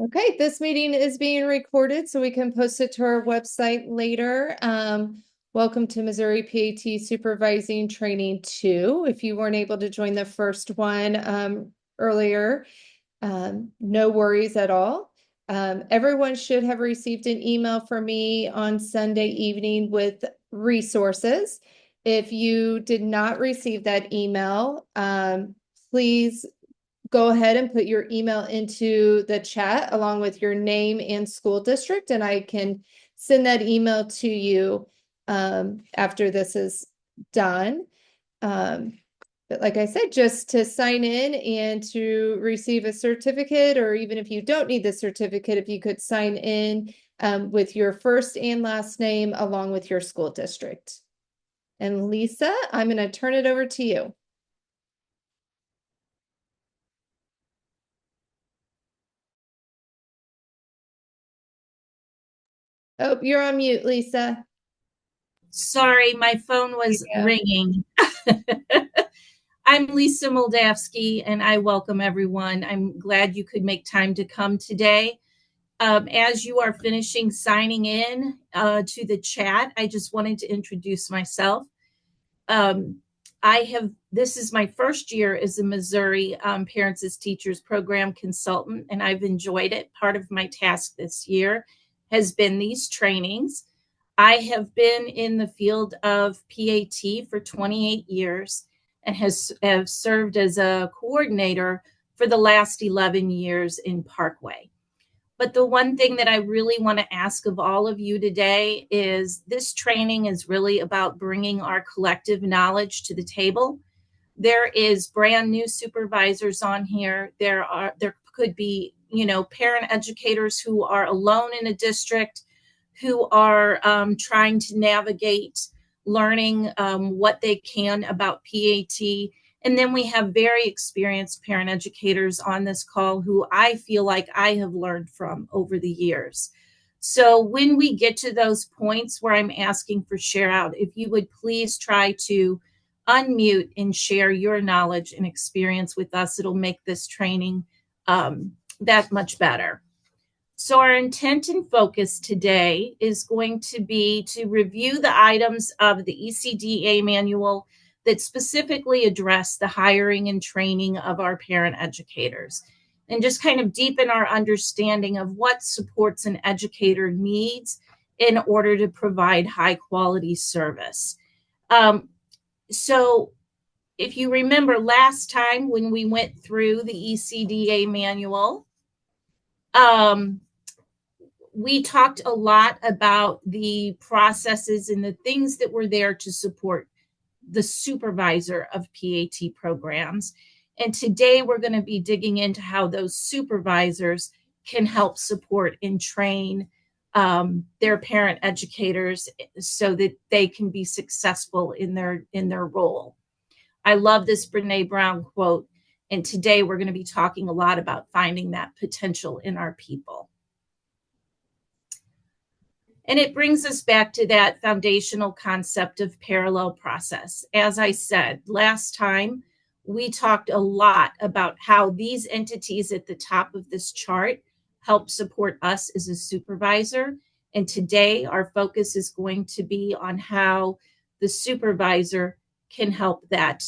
Okay, this meeting is being recorded so we can post it to our website later. Welcome to Missouri PAT Supervising Training 2. If you weren't able to join the first one earlier, no worries at all. Everyone should have received an email from me on Sunday evening with resources. If you did not receive that email, please go ahead and put your email into the chat along with your name and school district, and I can send that email to you after this is done. But like I said, just to sign in and to receive a certificate, or even if you don't need the certificate, if you could sign in with your first and last name along with your school district. And Lisa, I'm going to turn it over to you. Oh, you're on mute, Lisa. Sorry, my phone was ringing. I'm Lisa Moldavsky, and I welcome everyone. I'm glad you could make time to come today. As you are finishing signing in to the chat, I just wanted to introduce myself. This is my first year as a Missouri Parents as Teachers program consultant, and I've enjoyed it. Part of my task this year has been these trainings. I have been in the field of PAT for 28 years and have served as a coordinator for the last 11 years in Parkway. But the one thing that I really want to ask of all of you today is this training is really about bringing our collective knowledge to the table. There is brand new supervisors on here. There could be, parent educators who are alone in a district, who are trying to navigate learning what they can about PAT. And then we have very experienced parent educators on this call who I feel like I have learned from over the years. So when we get to those points where I'm asking for share out, if you would please try to unmute and share your knowledge and experience with us, it'll make this training that much better. So our intent and focus today is going to be to review the items of the ECDA manual that specifically address the hiring and training of our parent educators, and just kind of deepen our understanding of what supports an educator needs in order to provide high quality service. So if you remember last time when we went through the ECDA manual, we talked a lot about the processes and the things that were there to support the supervisor of PAT programs. And today we're going to be digging into how those supervisors can help support and train their parent educators so that they can be successful in their role. I love this Brene Brown quote, and today we're going to be talking a lot about finding that potential in our people. And it brings us back to that foundational concept of parallel process. As I said last time, we talked a lot about how these entities at the top of this chart help support us as a supervisor. And today our focus is going to be on how the supervisor can help that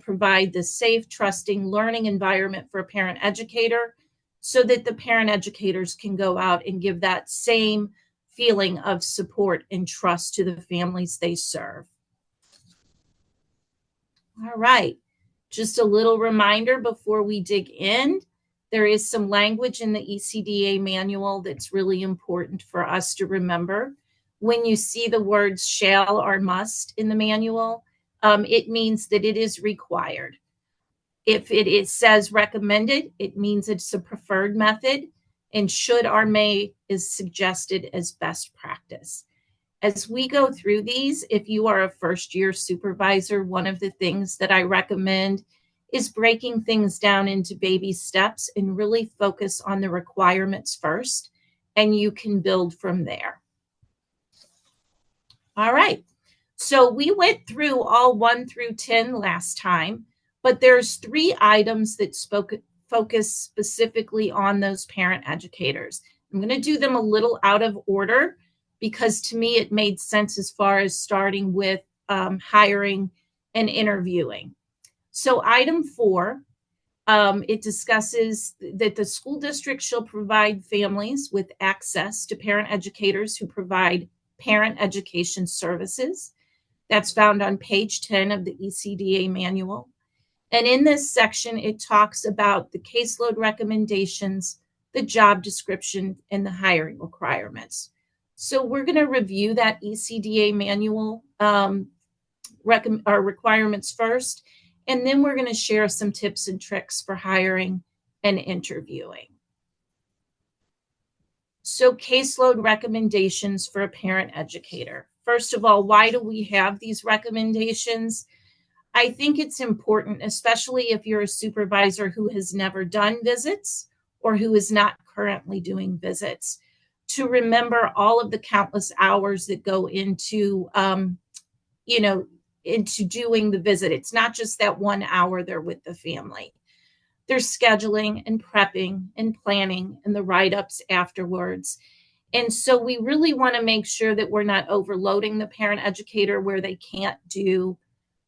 provide the safe, trusting learning environment for a parent educator so that the parent educators can go out and give that same feeling of support and trust to the families they serve. All right, just a little reminder before we dig in, there is some language in the ECDA manual that's really important for us to remember. When you see the words shall or must in the manual, it means that it is required. If it says recommended, it means it's a preferred method, and should or may is suggested as best practice. As we go through these, if you are a first-year supervisor, one of the things that I recommend is breaking things down into baby steps and really focus on the requirements first, and you can build from there. All right, so we went through all 1 through 10 last time, but there's 3 items that focus specifically on those parent educators. I'm going to do them a little out of order because to me it made sense as far as starting with hiring and interviewing. So item 4, it discusses that the school district shall provide families with access to parent educators who provide parent education services. That's found on page 10 of the ECDA manual. And in this section, it talks about the caseload recommendations, the job description, and the hiring requirements. So we're going to review that ECDA manual requirements first, and then we're going to share some tips and tricks for hiring and interviewing. So caseload recommendations for a parent educator. First of all, why do we have these recommendations? I think it's important, especially if you're a supervisor who has never done visits or who is not currently doing visits, to remember all of the countless hours that go into, into doing the visit. It's not just that 1 hour they're with the family. There's scheduling and prepping and planning and the write-ups afterwards. And so we really want to make sure that we're not overloading the parent educator where they can't do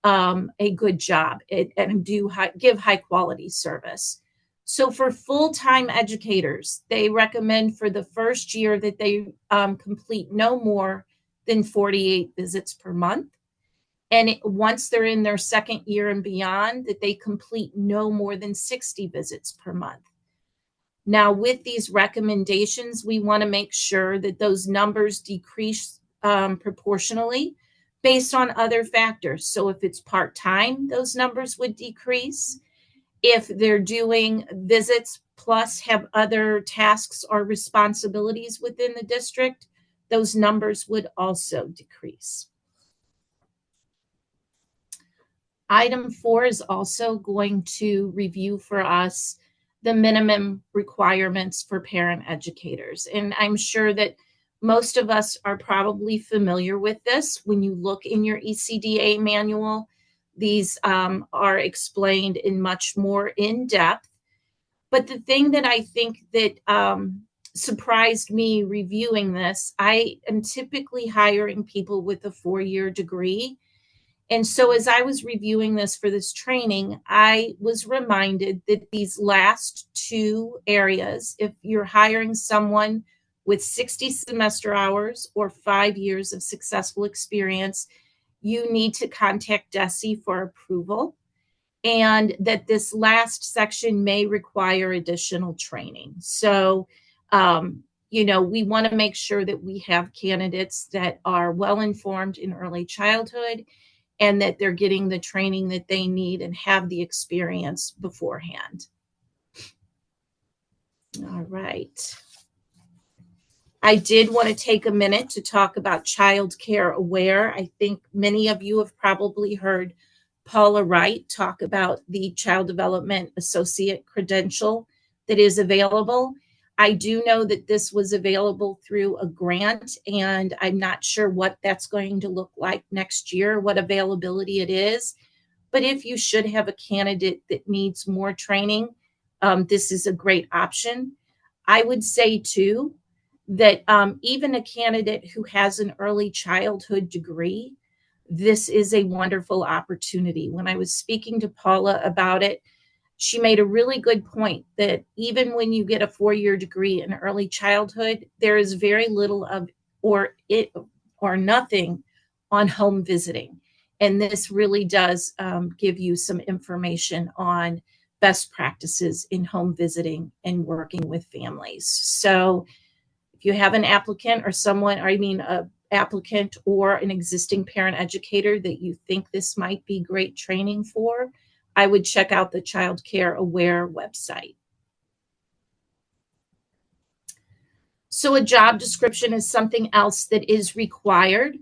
a good job and give high quality service. So for full-time educators, they recommend for the first year that they complete no more than 48 visits per month. And once they're in their second year and beyond, that they complete no more than 60 visits per month. Now, with these recommendations, we want to make sure that those numbers decrease proportionally based on other factors. So if it's part-time, those numbers would decrease. If they're doing visits plus have other tasks or responsibilities within the district, those numbers would also decrease. Item 4 is also going to review for us the minimum requirements for parent educators. And I'm sure that most of us are probably familiar with this. When you look in your ECDA manual, these are explained in much more in depth. But the thing that I think that surprised me reviewing this, I am typically hiring people with a 4-year degree. And so as I was reviewing this for this training, I was reminded that these last 2 areas, if you're hiring someone with 60 semester hours or 5 years of successful experience, you need to contact DESE for approval, and that this last section may require additional training. So, we want to make sure that we have candidates that are well-informed in early childhood and that they're getting the training that they need and have the experience beforehand. All right. I did want to take a minute to talk about Child Care Aware. I think many of you have probably heard Paula Wright talk about the Child Development Associate credential that is available. I do know that this was available through a grant, and I'm not sure what that's going to look like next year, what availability it is. But if you should have a candidate that needs more training, this is a great option. I would say, too, that even a candidate who has an early childhood degree, this is a wonderful opportunity. When I was speaking to Paula about it, she made a really good point that even when you get a 4-year degree in early childhood, there is very little of or nothing on home visiting. And this really does give you some information on best practices in home visiting and working with families. So if you have an applicant applicant or an existing parent educator that you think this might be great training for, I would check out the Child Care Aware website. So a job description is something else that is required.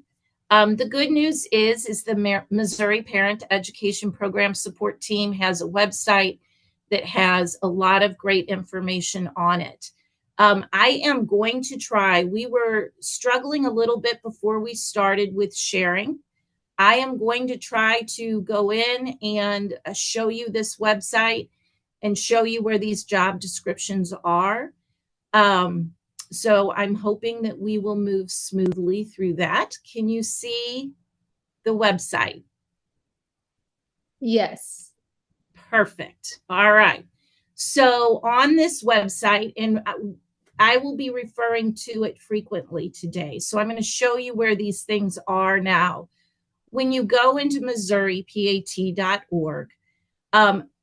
The good news is the Missouri Parent Education Program Support Team has a website that has a lot of great information on it. I am going to try. We were struggling a little bit before we started with sharing. I am going to try to go in and show you this website and show you where these job descriptions are. So I'm hoping that we will move smoothly through that. Can you see the website? Yes. Perfect. All right. So on this website, and I will be referring to it frequently today. So I'm going to show you where these things are now. When you go into MissouriPAT.org,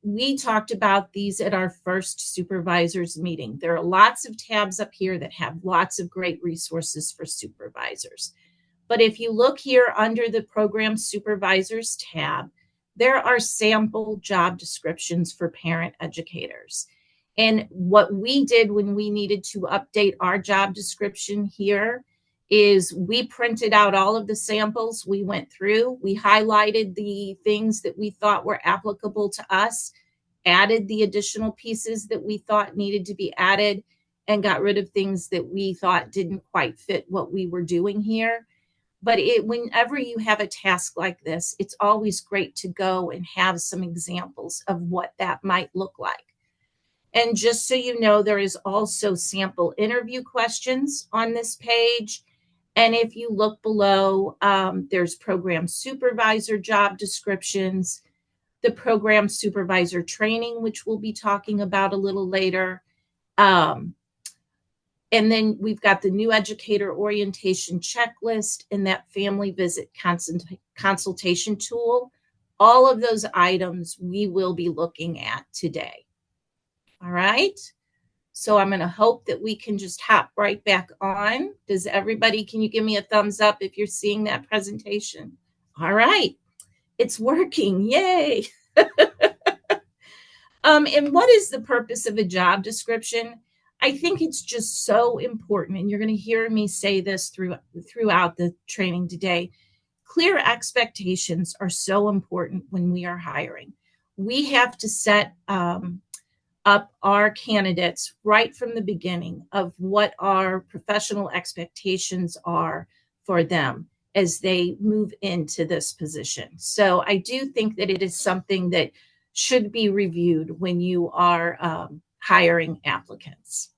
we talked about these at our first supervisors meeting. There are lots of tabs up here that have lots of great resources for supervisors. But if you look here under the Program Supervisors tab, there are sample job descriptions for parent educators. And what we did when we needed to update our job description here is we printed out all of the samples we went through. We highlighted the things that we thought were applicable to us, added the additional pieces that we thought needed to be added, and got rid of things that we thought didn't quite fit what we were doing here. But whenever you have a task like this, it's always great to go and have some examples of what that might look like. And just so you know, there is also sample interview questions on this page. And if you look below, there's program supervisor job descriptions, the program supervisor training, which we'll be talking about a little later. And then we've got the new educator orientation checklist and that family visit consultation tool. All of those items we will be looking at today. All right. So I'm going to hope that we can just hop right back on. Does everybody, can you give me a thumbs up if you're seeing that presentation? All right. It's working. Yay. And what is the purpose of a job description? I think it's just so important, and you're going to hear me say this throughout the training today. Clear expectations are so important when we are hiring. We have to set up our candidates right from the beginning of what our professional expectations are for them as they move into this position. So I do think that it is something that should be reviewed when you are hiring applicants.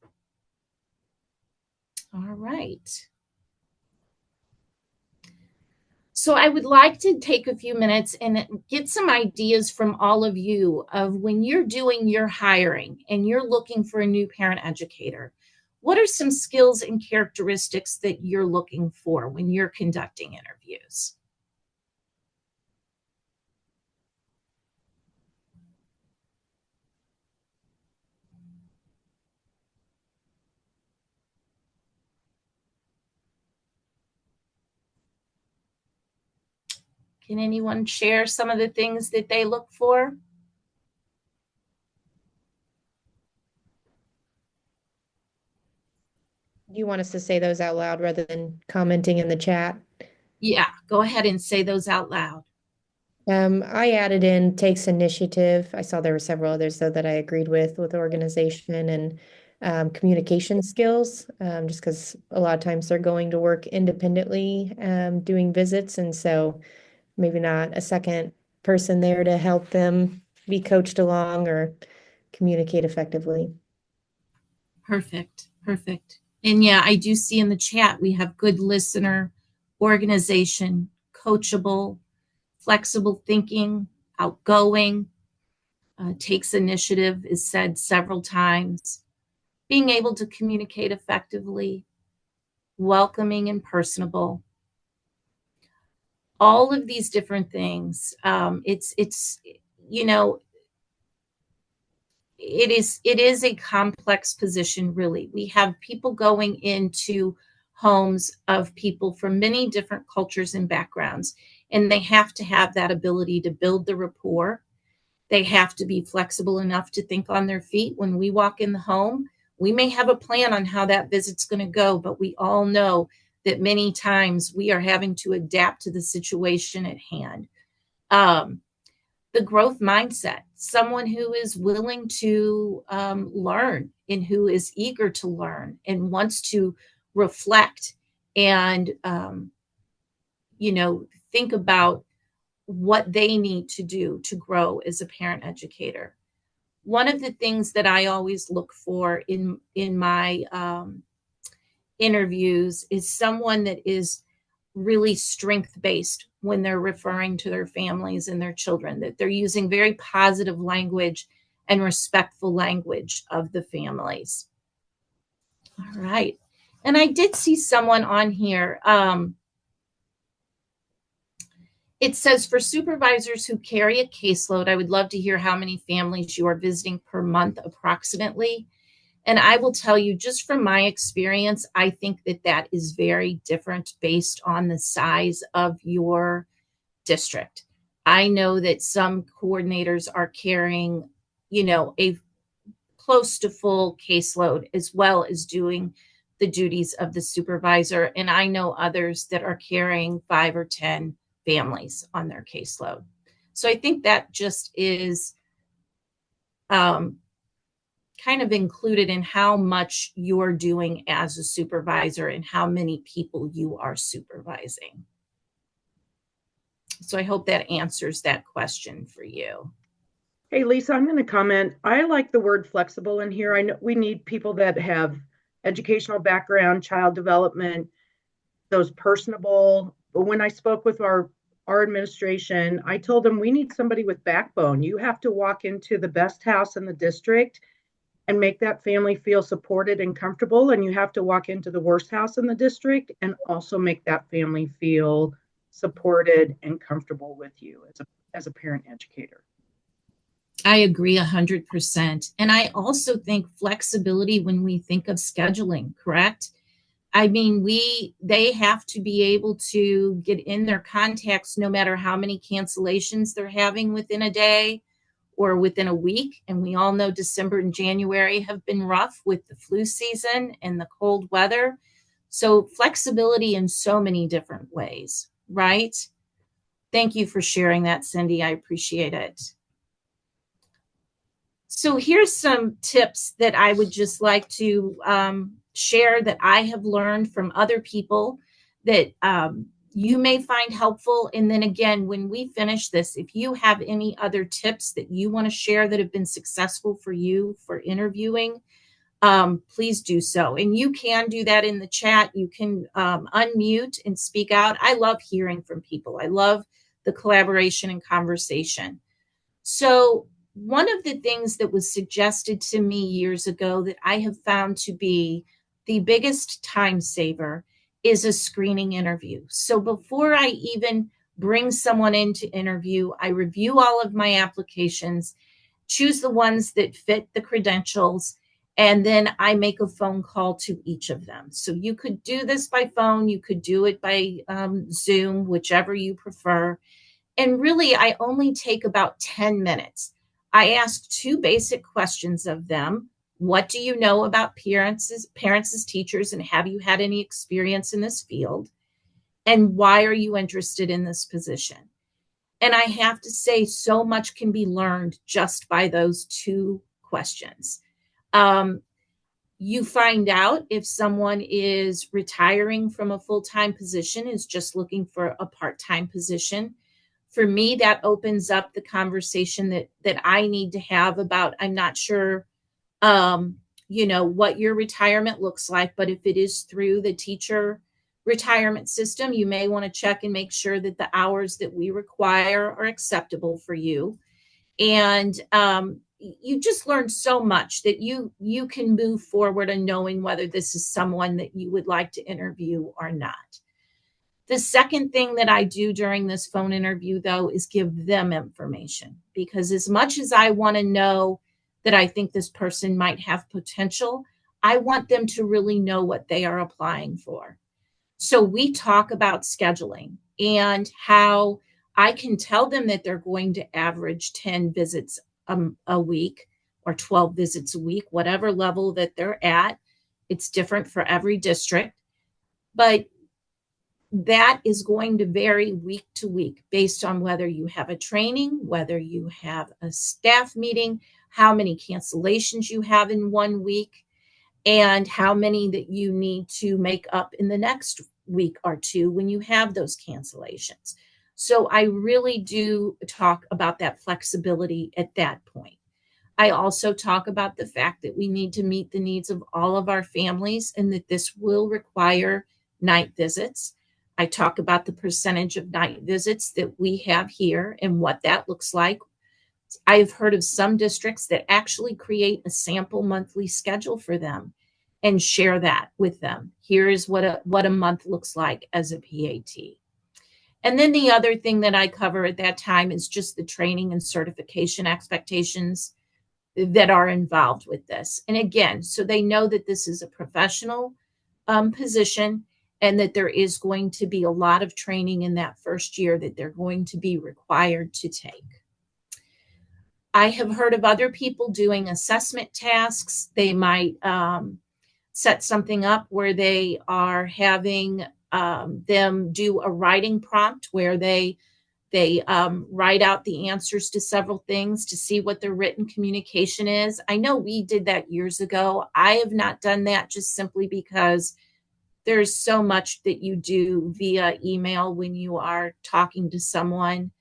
All right. So I would like to take a few minutes and get some ideas from all of you of when you're doing your hiring and you're looking for a new parent educator, what are some skills and characteristics that you're looking for when you're conducting interviews? Can anyone share some of the things that they look for? Do you want us to say those out loud rather than commenting in the chat? Yeah, go ahead and say those out loud. I added in takes initiative. I saw there were several others though that I agreed with organization and communication skills, just because a lot of times they're going to work independently, doing visits, and so maybe not a second person there to help them be coached along or communicate effectively. Perfect. Perfect. And yeah, I do see in the chat we have good listener, organization, coachable, flexible thinking, outgoing, takes initiative is said several times, being able to communicate effectively, welcoming and personable. All of these different things. It's you know, it is a complex position, really. We have people going into homes of people from many different cultures and backgrounds, and they have to have that ability to build the rapport. They have to be flexible enough to think on their feet. When we walk in the home, we may have a plan on how that visit's going to go, but we all know that many times we are having to adapt to the situation at hand. The growth mindset, someone who is willing to learn and who is eager to learn and wants to reflect and, think about what they need to do to grow as a parent educator. one of the things that I always look for in my interviews is someone that is really strength-based when they're referring to their families and their children, that they're using very positive language and respectful language of the families. All right. And I did see someone on here. It says, for supervisors who carry a caseload, I would love to hear how many families you are visiting per month approximately. And I will tell you, just from my experience, I think that that is very different based on the size of your district. I know that some coordinators are carrying, a close to full caseload as well as doing the duties of the supervisor. And I know others that are carrying 5 or 10 families on their caseload. So I think that just is kind of included in how much you're doing as a supervisor and how many people you are supervising. So I hope that answers that question for you. Hey, Lisa, I'm going to comment. I like the word flexible in here. I know we need people that have educational background, child development, those personable. But when I spoke with our administration, I told them we need somebody with backbone. You have to walk into the best house in the district and make that family feel supported and comfortable. And you have to walk into the worst house in the district and also make that family feel supported and comfortable with you as a parent educator. I agree 100%. And I also think flexibility when we think of scheduling, correct? I mean, they have to be able to get in their contacts no matter how many cancellations they're having within a day or within a week. And we all know December and January have been rough with the flu season and the cold weather. So flexibility in so many different ways, right? Thank you for sharing that, Cindy. I appreciate it. So here's some tips that I would just like to share that I have learned from other people that you may find helpful. And then again, when we finish this, if you have any other tips that you want to share that have been successful for you for interviewing, please do so. And you can do that in the chat. You can unmute and speak out. I love hearing from people. I love the collaboration and conversation. So one of the things that was suggested to me years ago that I have found to be the biggest time saver is a screening interview. So before I even bring someone in to interview, I review all of my applications, choose the ones that fit the credentials, and then I make a phone call to each of them. So you could do this by phone, you could do it by Zoom, whichever you prefer. And really, I only take about 10 minutes. I ask 2 basic questions of them. What do you know about parents as teachers, and have you had any experience in this field? And why are you interested in this position? And I have to say, so much can be learned just by those 2 questions. You find out if someone is retiring from a full-time position, is just looking for a part-time position. For me, that opens up the conversation that I need to have about, I'm not sure, what your retirement looks like, but if it is through the teacher retirement system, you may want to check and make sure that the hours that we require are acceptable for you. And you just learn so much that you can move forward in knowing whether this is someone that you would like to interview or not. The second thing that I do during this phone interview, though, is give them information, because as much as I want to know that I think this person might have potential, I want them to really know what they are applying for. So we talk about scheduling and how I can tell them that they're going to average 10 visits a week or 12 visits a week, whatever level that they're at. It's different for every district, but that is going to vary week to week based on whether you have a training, whether you have a staff meeting, how many cancellations you have in 1 week, and how many that you need to make up in the next week or 2 when you have those cancellations. So I really do talk about that flexibility at that point. I also talk about the fact that we need to meet the needs of all of our families and that this will require night visits. I talk about the percentage of night visits that we have here and what that looks like. I've heard of some districts that actually create a sample monthly schedule for them and share that with them. Here is what a month looks like as a PAT. And then the other thing that I cover at that time is just the training and certification expectations that are involved with this. And again, so they know that this is a professional position and that there is going to be a lot of training in that first year that they're going to be required to take. I have heard of other people doing assessment tasks. They might set something up where they are having them do a writing prompt where they write out the answers to several things to see what their written communication is. I know we did that years ago. I have not done that just simply because there's so much that you do via email when you are talking to someone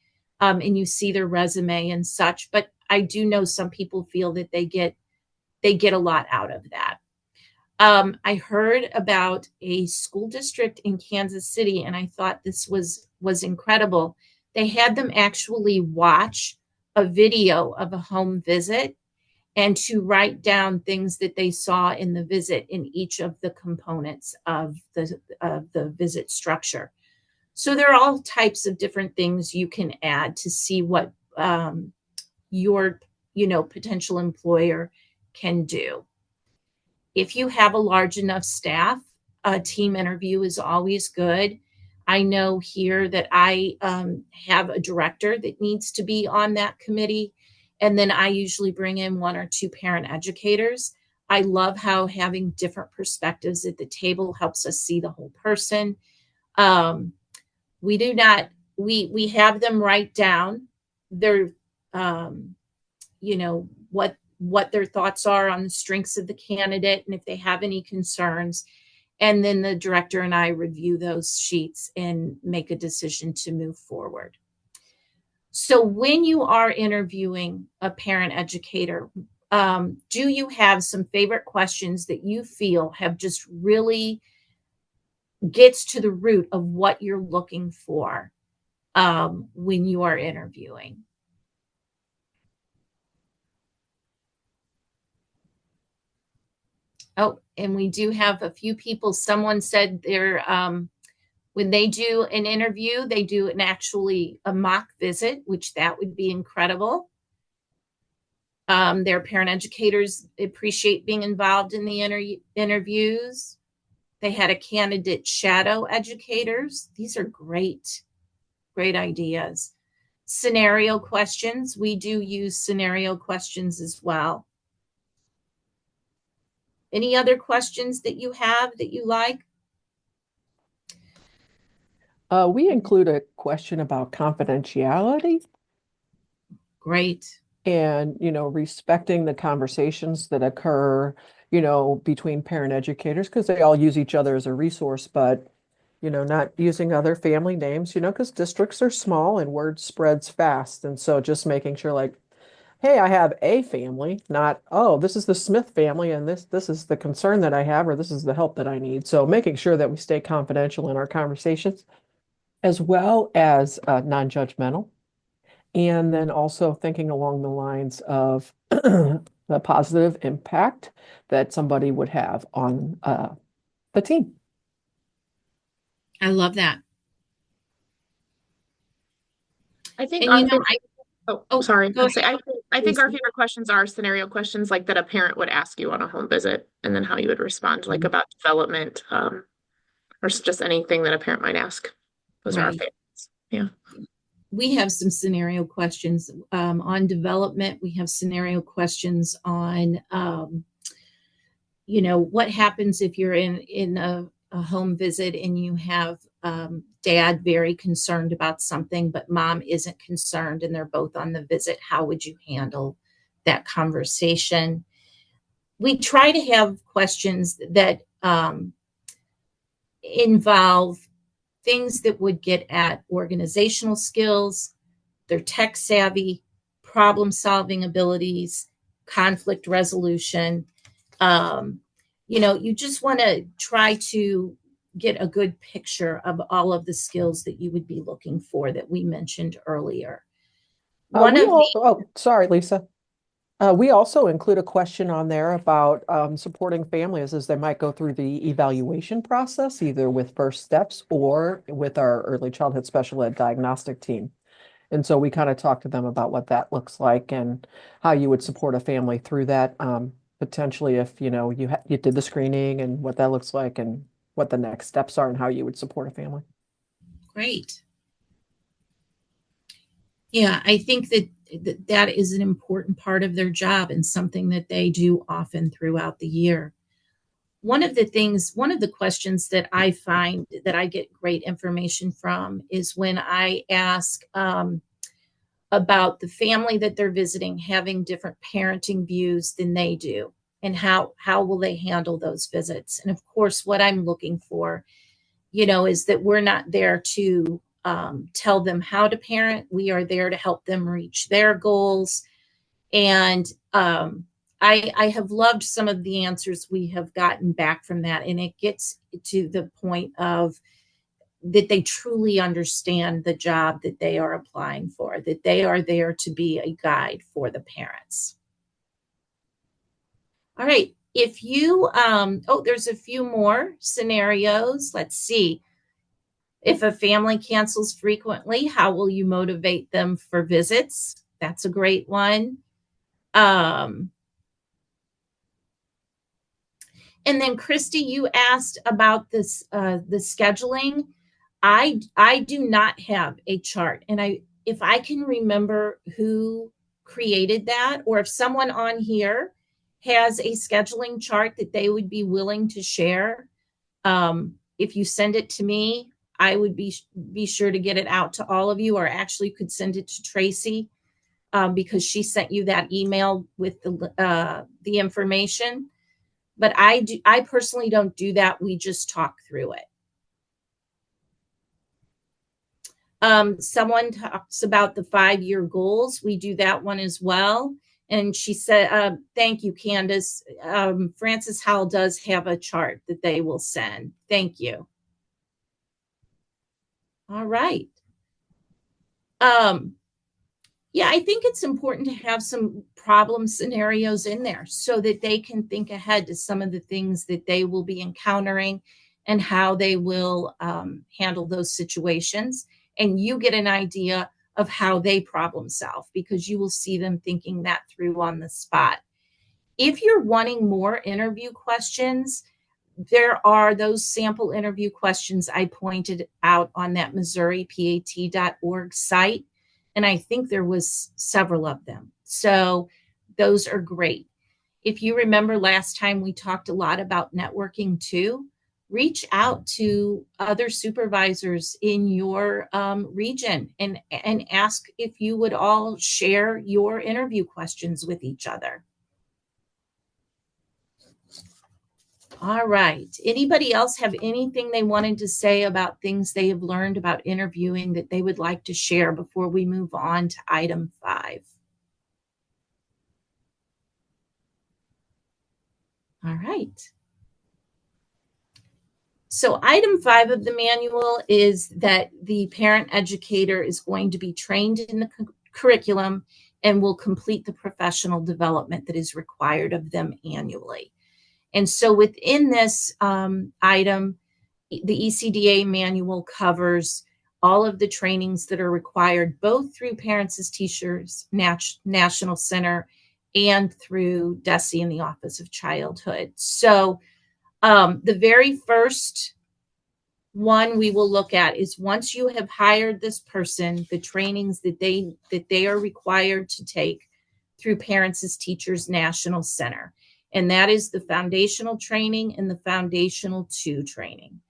and you see their resume and such. But I do know some people feel that they get a lot out of that. I heard about a school district in Kansas City, and I thought this was incredible. They had them actually watch a video of a home visit and to write down things that they saw in the visit in each of the components of the visit structure. So there are all types of different things you can add to see what your potential employer can do. If you have a large enough staff, a team interview is always good. I know here that I have a director that needs to be on that committee, and then I usually bring in one or two parent educators. I love how having different perspectives at the table helps us see the whole person. We have them write down their what their thoughts are on the strengths of the candidate and if they have any concerns. And then the director and I review those sheets and make a decision to move forward. So when you are interviewing a parent educator, do you have some favorite questions that you feel have just really gets to the root of what you're looking for when you are interviewing? Oh, and we do have a few people. Someone said they're when they do an interview, they do a mock visit, which that would be incredible. Their parent educators appreciate being involved in the interviews. They had a candidate shadow educators. These are great ideas. Scenario questions. We do use scenario questions as well. Any other questions that you have that you like? We include a question about confidentiality. Great. And, respecting the conversations that occur, between parent educators, because they all use each other as a resource, but, not using other family names, because districts are small and word spreads fast. And so just making sure like, hey, I have a family, not, oh, this is the Smith family and this is the concern that I have, or this is the help that I need. So making sure that we stay confidential in our conversations, as well as non-judgmental. And then also thinking along the lines of the positive impact that somebody would have on the team. I love that. I think And sorry. Go ahead. I think our favorite questions are scenario questions like that a parent would ask you on a home visit, and then how you would respond, like about development, or just anything that a parent might ask. Those are our favorites. Yeah. We have some scenario questions on development. We have scenario questions on, what happens if you're in a home visit and you have dad very concerned about something, but mom isn't concerned and they're both on the visit. How would you handle that conversation? We try to have questions that involve things that would get at organizational skills, their tech savvy, problem solving abilities, conflict resolution. You just want to try to get a good picture of all of the skills that you would be looking for that we mentioned earlier. Sorry, Lisa. We also include a question on there about supporting families as they might go through the evaluation process, either with First Steps or with our early childhood special ed diagnostic team. And so we kind of talk to them about what that looks like and how you would support a family through that, potentially if, you did the screening and what that looks like and what the next steps are and how you would support a family. Great. Yeah, I think that is an important part of their job and something that they do often throughout the year. One of the questions that I find that I get great information from is when I ask about the family that they're visiting having different parenting views than they do, and how will they handle those visits. And of course, what I'm looking for, is that we're not there to tell them how to parent. We are there to help them reach their goals. And I have loved some of the answers we have gotten back from that. And it gets to the point of that they truly understand the job that they are applying for, that they are there to be a guide for the parents. All right. If you, there's a few more scenarios. Let's see. If a family cancels frequently, how will you motivate them for visits? That's a great one. And then Christy, you asked about this, the scheduling. I do not have a chart, and if I can remember who created that, or if someone on here has a scheduling chart that they would be willing to share, if you send it to me, I would be sure to get it out to all of you, or actually could send it to Tracy because she sent you that email with the information. But I personally don't do that. We just talk through it. Someone talks about the 5-year goals. We do that one as well. And she said, thank you, Candace. Francis Howell does have a chart that they will send. Thank you. All right. Yeah, I think it's important to have some problem scenarios in there so that they can think ahead to some of the things that they will be encountering and how they will handle those situations. And you get an idea of how they problem solve because you will see them thinking that through on the spot. If you're wanting more interview questions, there are those sample interview questions I pointed out on that MissouriPAT.org site. And I think there was several of them. So those are great. If you remember last time we talked a lot about networking too, reach out to other supervisors in your region and ask if you would all share your interview questions with each other. All right. Anybody else have anything they wanted to say about things they have learned about interviewing that they would like to share before we move on to item 5? All right. So item 5 of the manual is that the parent educator is going to be trained in the curriculum and will complete the professional development that is required of them annually. And so within this item, the ECDA manual covers all of the trainings that are required, both through Parents as Teachers National Center and through DESE in the Office of Childhood. So the very first one we will look at is once you have hired this person, the trainings that they are required to take through Parents as Teachers National Center. And that is the foundational training and the foundational 2 training.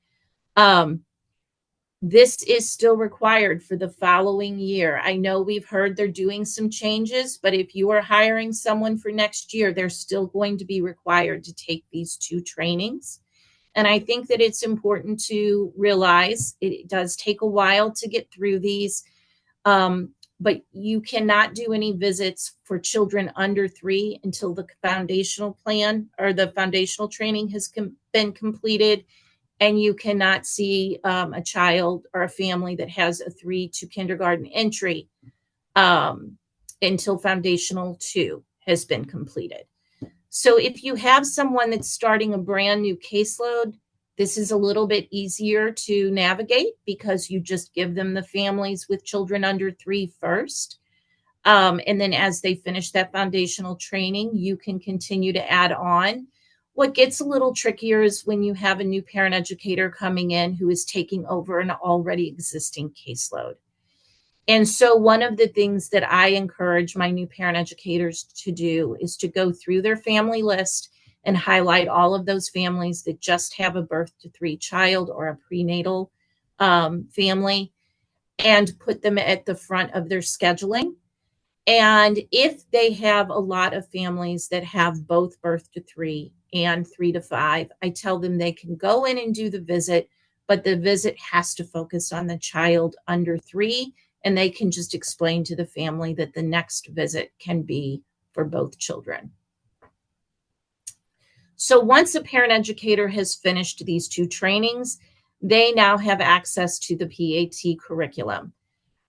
This is still required for the following year. I know we've heard they're doing some changes, but if you are hiring someone for next year, they're still going to be required to take these 2 trainings. And I think that it's important to realize it does take a while to get through these. but you cannot do any visits for children under 3 until the foundational plan or the foundational training has been completed. And you cannot see a child or a family that has a 3 to kindergarten entry until foundational 2 has been completed. So if you have someone that's starting a brand new caseload, this is a little bit easier to navigate because you just give them the families with children under 3 first. And then as they finish that foundational training, you can continue to add on. What gets a little trickier is when you have a new parent educator coming in who is taking over an already existing caseload. And so one of the things that I encourage my new parent educators to do is to go through their family list and highlight all of those families that just have a birth to 3 child or a prenatal family and put them at the front of their scheduling. And if they have a lot of families that have both birth to 3 and 3 to 5, I tell them they can go in and do the visit, but the visit has to focus on the child under 3, and they can just explain to the family that the next visit can be for both children. So once a parent educator has finished these 2 trainings, they now have access to the PAT curriculum.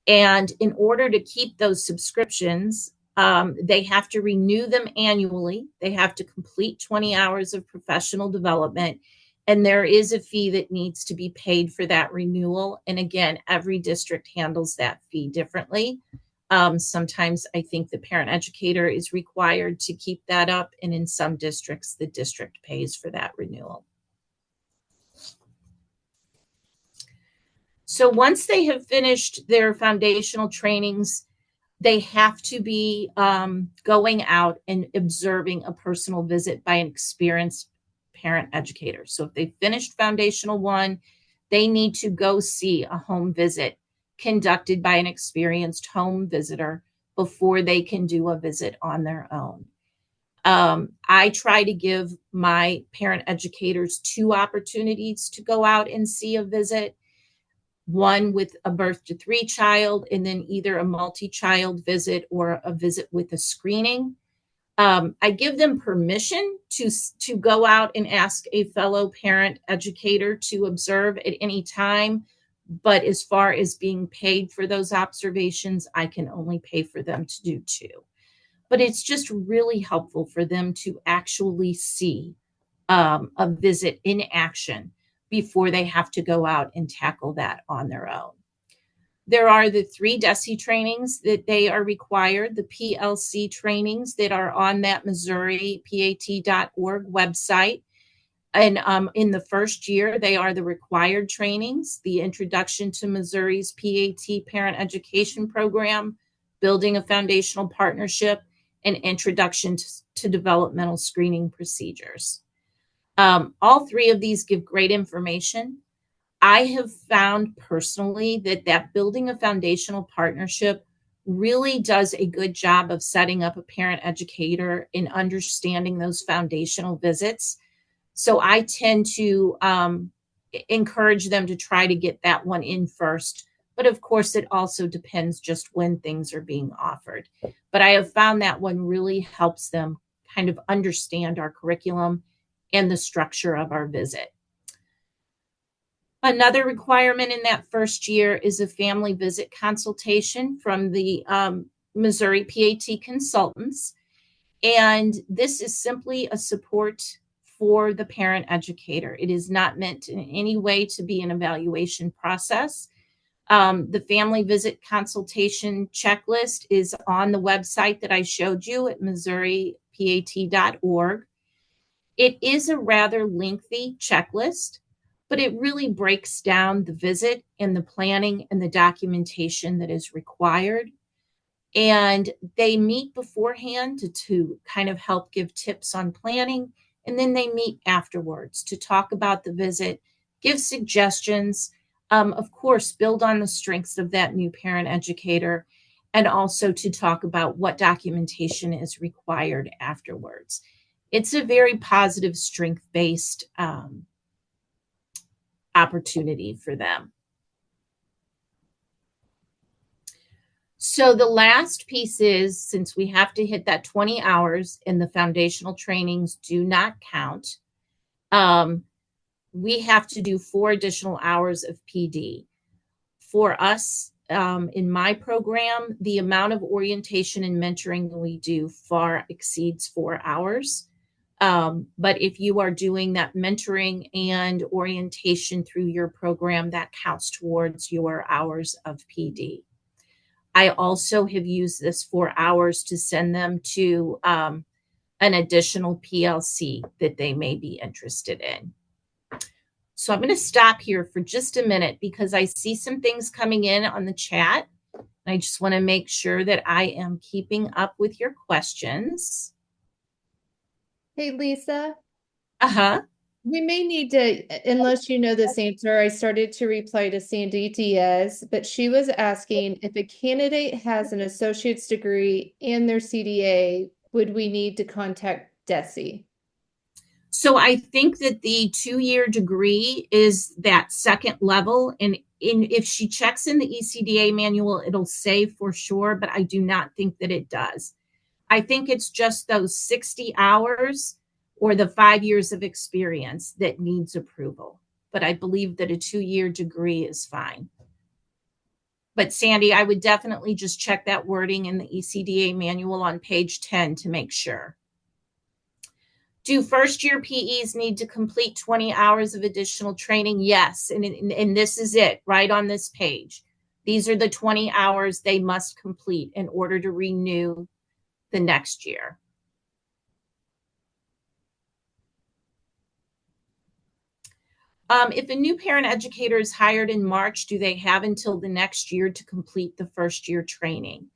And in order to keep those subscriptions, they have to renew them annually. They have to complete 20 hours of professional development. And there is a fee that needs to be paid for that renewal. And again, every district handles that fee differently. Sometimes I think the parent educator is required to keep that up. And in some districts, the district pays for that renewal. So once they have finished their foundational trainings, they have to be going out and observing a personal visit by an experienced parent educator. So if they finished foundational 1, they need to go see a home visit conducted by an experienced home visitor before they can do a visit on their own. I try to give my parent educators 2 opportunities to go out and see a visit. One with a birth to 3 child, and then either a multi-child visit or a visit with a screening. I give them permission to go out and ask a fellow parent educator to observe at any time. But as far as being paid for those observations, I can only pay for them to do 2. But it's just really helpful for them to actually see a visit in action before they have to go out and tackle that on their own. There are the 3 DESE trainings that they are required, the PLC trainings that are on that MissouriPAT.org website. And in the first year, they are the required trainings, the Introduction to Missouri's PAT Parent Education Program, Building a Foundational Partnership, and Introduction to Developmental Screening Procedures. All 3 of these give great information. I have found personally that building a foundational partnership really does a good job of setting up a parent educator in understanding those foundational visits. So I tend to encourage them to try to get that one in first. But of course, it also depends just when things are being offered. But I have found that one really helps them kind of understand our curriculum and the structure of our visit. Another requirement in that first year is a family visit consultation from the Missouri PAT consultants. And this is simply a support for the parent educator. It is not meant in any way to be an evaluation process. The family visit consultation checklist is on the website that I showed you at MissouriPAT.org. It is a rather lengthy checklist, but it really breaks down the visit and the planning and the documentation that is required. And they meet beforehand to kind of help give tips on planning. And then they meet afterwards to talk about the visit, give suggestions, of course, build on the strengths of that new parent educator, and also to talk about what documentation is required afterwards. It's a very positive, strength-based opportunity for them. So the last piece is, since we have to hit that 20 hours and the foundational trainings do not count, we have to do 4 additional hours of PD. For us, in my program, the amount of orientation and mentoring we do far exceeds 4 hours. But if you are doing that mentoring and orientation through your program, that counts towards your hours of PD. I also have used this 4 hours to send them to an additional PLC that they may be interested in. So I'm going to stop here for just a minute because I see some things coming in on the chat. I just want to make sure that I am keeping up with your questions. Hey, Lisa, Uh-huh. we may need to, unless you know this answer, I started to reply to Sandy Diaz, but she was asking if a candidate has an associate's degree and their CDA, would we need to contact DESE? So I think that the 2-year degree is that second level. And if she checks in the ECDA manual, it'll say for sure, but I do not think that it does. I think it's just those 60 hours or the 5 years of experience that needs approval. But I believe that a 2-year degree is fine. But Sandy, I would definitely just check that wording in the ECDA manual on page 10 to make sure. Do first-year PEs need to complete 20 hours of additional training? Yes, and this is it, right on this page. These are the 20 hours they must complete in order to renew the next year. If a new parent educator is hired in March, do they have until the next year to complete the first-year training?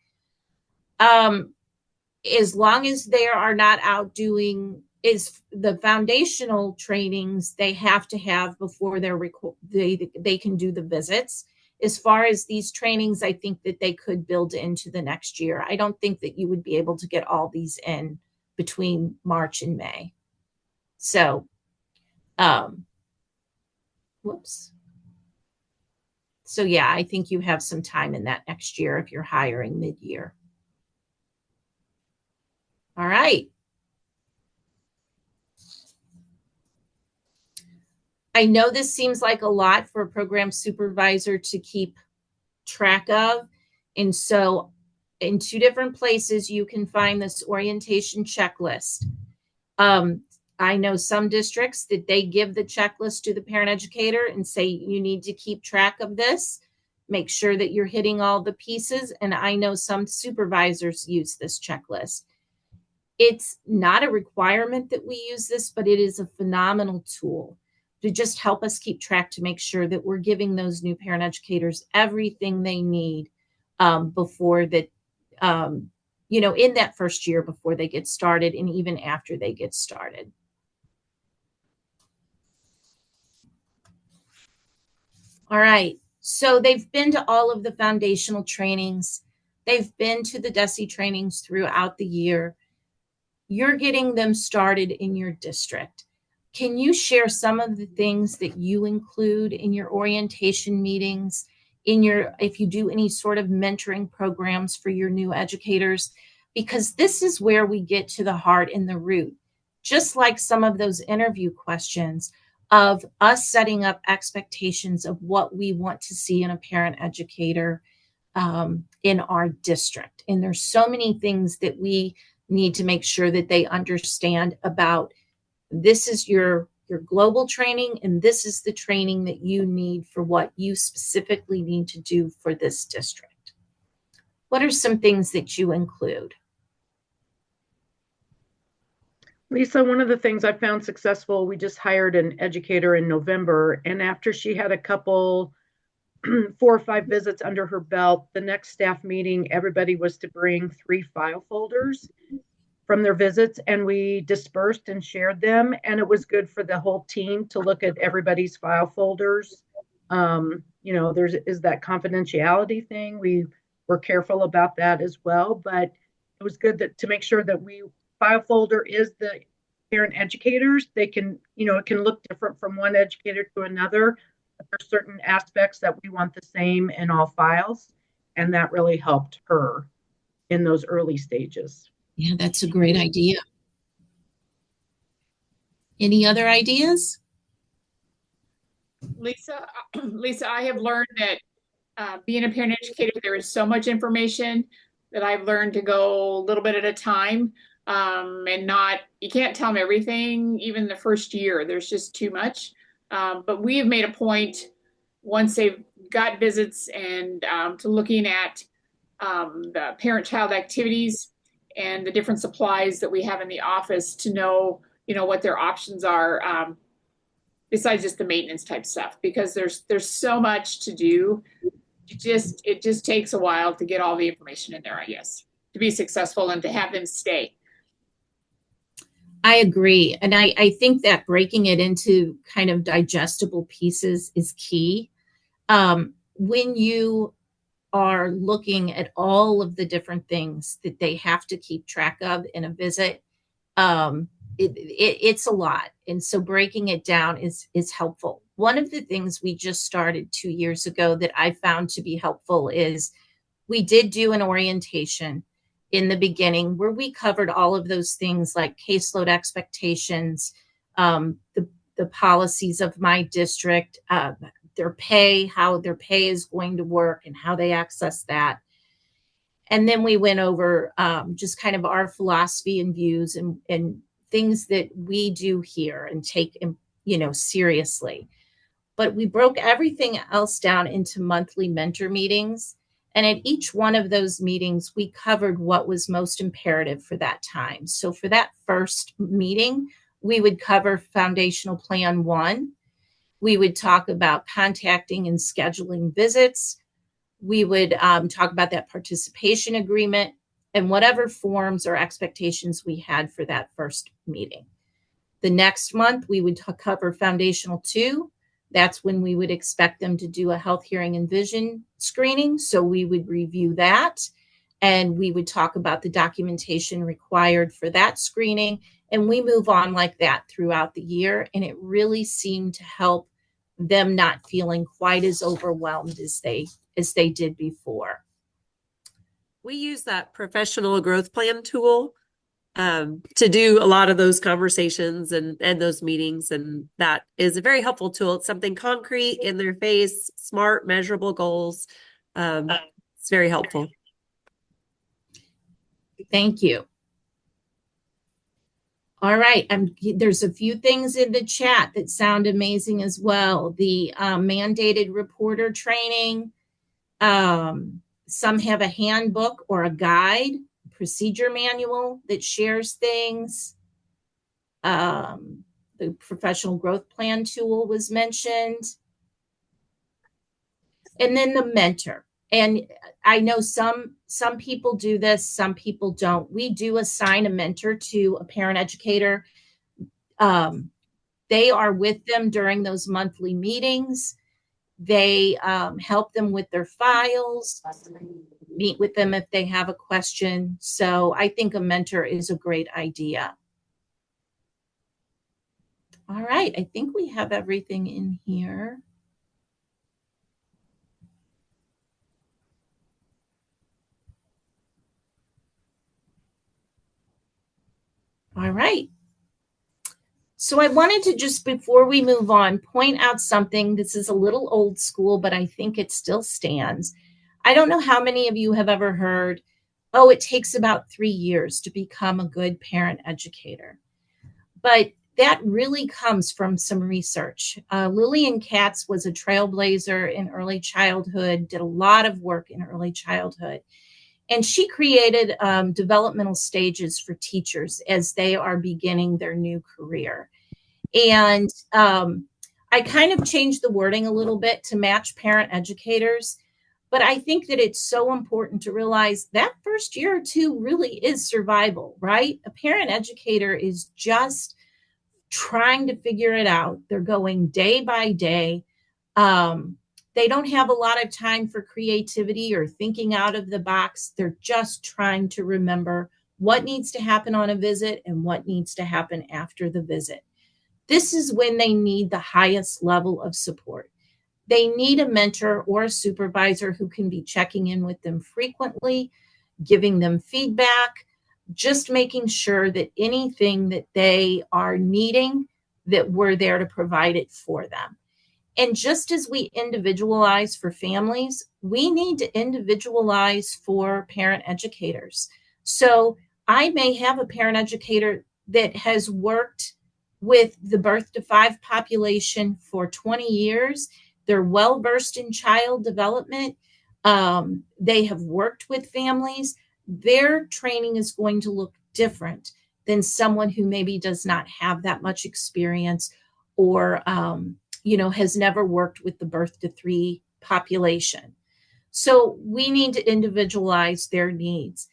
As long as they are not out doing is the foundational trainings they have to have before they can do the visits. As far as these trainings, I think that they could build into the next year. I don't think that you would be able to get all these in between March and May. So, whoops. So yeah, I think you have some time in that next year if you're hiring mid-year. All right. I know this seems like a lot for a program supervisor to keep track of. And so in 2 different places, you can find this orientation checklist. I know some districts that they give the checklist to the parent educator and say, you need to keep track of this, make sure that you're hitting all the pieces. And I know some supervisors use this checklist. It's not a requirement that we use this, but it is a phenomenal tool to just help us keep track to make sure that we're giving those new parent educators everything they need before that, in that first year before they get started and even after they get started. All right, so they've been to all of the foundational trainings. They've been to the DESE trainings throughout the year. You're getting them started in your district. Can you share some of the things that you include in your orientation meetings, if you do any sort of mentoring programs for your new educators? Because this is where we get to the heart and the root, just like some of those interview questions of us setting up expectations of what we want to see in a parent educator in our district. And there's so many things that we need to make sure that they understand about. This is your global training, and this is the training that you need for what you specifically need to do for this district. What are some things that you include? Lisa, one of the things I found successful, we just hired an educator in November, and after she had a couple, 4 or 5 visits under her belt, the next staff meeting, everybody was to bring 3 file folders from their visits, and we dispersed and shared them, and it was good for the whole team to look at everybody's file folders. There's that confidentiality thing. We were careful about that as well, but it was good to make sure that file folder is the parent educators. They can, it can look different from one educator to another, but there's certain aspects that we want the same in all files. And that really helped her in those early stages. Yeah, that's a great idea. Any other ideas? Lisa, I have learned that being a parent educator, there is so much information that I've learned to go a little bit at a time, and you can't tell them everything, even the first year. There's just too much. But we have made a point once they've got visits and to looking at the parent-child activities and the different supplies that we have in the office to know, what their options are. Besides just the maintenance type stuff, because there's so much to do. It just takes a while to get all the information in there, I guess, to be successful and to have them stay. I agree. And I think that breaking it into kind of digestible pieces is key. When you are looking at all of the different things that they have to keep track of in a visit, it's a lot. And so breaking it down is helpful. One of the things we just started 2 years ago that I found to be helpful is we did do an orientation in the beginning where we covered all of those things like caseload expectations, the policies of my district, their pay, how their pay is going to work and how they access that. And then we went over just kind of our philosophy and views and things that we do here and take, seriously. But we broke everything else down into monthly mentor meetings. And at each one of those meetings, we covered what was most imperative for that time. So for that first meeting, we would cover Foundational Plan 1. We would talk about contacting and scheduling visits. We would talk about that participation agreement and whatever forms or expectations we had for that first meeting. The next month, we would cover Foundational 2. That's when we would expect them to do a health, hearing, and vision screening. So we would review that and we would talk about the documentation required for that screening. And we move on like that throughout the year. And it really seemed to help them not feeling quite as overwhelmed as they did before. We use that professional growth plan tool to do a lot of those conversations and those meetings. And that is a very helpful tool. It's something concrete, in their face, smart, measurable goals. It's very helpful. Thank you. All right. There's a few things in the chat that sound amazing as well. The mandated reporter training. Some have a handbook or a guide, procedure manual that shares things. The professional growth plan tool was mentioned. And then the mentor. And I know some people do this, some people don't. We do assign a mentor to a parent educator. They are with them during those monthly meetings. They help them with their files, meet with them if they have a question. So I think a mentor is a great idea. All right, I think we have everything in here. All right. So I wanted to just, before we move on, point out something. This is a little old school, but I think it still stands. I don't know how many of you have ever heard, oh, it takes about 3 years to become a good parent educator. But that really comes from some research. Lillian Katz was a trailblazer in early childhood, did a lot of work in early childhood. And she created developmental stages for teachers as they are beginning their new career. And I kind of changed the wording a little bit to match parent educators. But I think that it's so important to realize that first year or two really is survival, right? A parent educator is just trying to figure it out. They're going day by day. They don't have a lot of time for creativity or thinking out of the box. They're just trying to remember what needs to happen on a visit and what needs to happen after the visit. This is when they need the highest level of support. They need a mentor or a supervisor who can be checking in with them frequently, giving them feedback, just making sure that anything that they are needing, that we're there to provide it for them. And just as we individualize for families, we need to individualize for parent educators. So I may have a parent educator that has worked with the birth to 5 population for 20 years. They're well versed in child development. They have worked with families. Their training is going to look different than someone who maybe does not have that much experience or has never worked with the birth to 3 population. So we need to individualize their needs.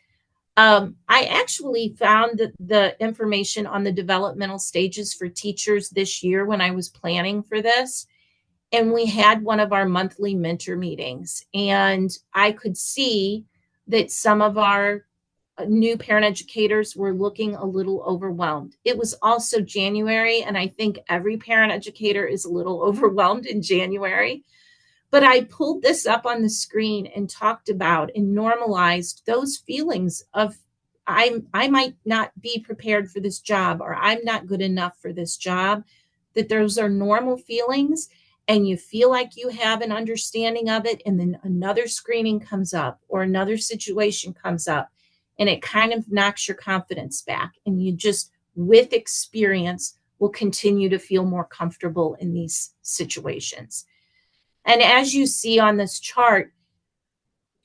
I actually found the information on the developmental stages for teachers this year when I was planning for this. And we had one of our monthly mentor meetings. And I could see that some of our new parent educators were looking a little overwhelmed. It was also January, and I think every parent educator is a little overwhelmed in January. But I pulled this up on the screen and talked about and normalized those feelings of I might not be prepared for this job, or I'm not good enough for this job, that those are normal feelings, and you feel like you have an understanding of it, and then another screening comes up or another situation comes up, and it kind of knocks your confidence back, and you just, with experience, will continue to feel more comfortable in these situations. And as you see on this chart,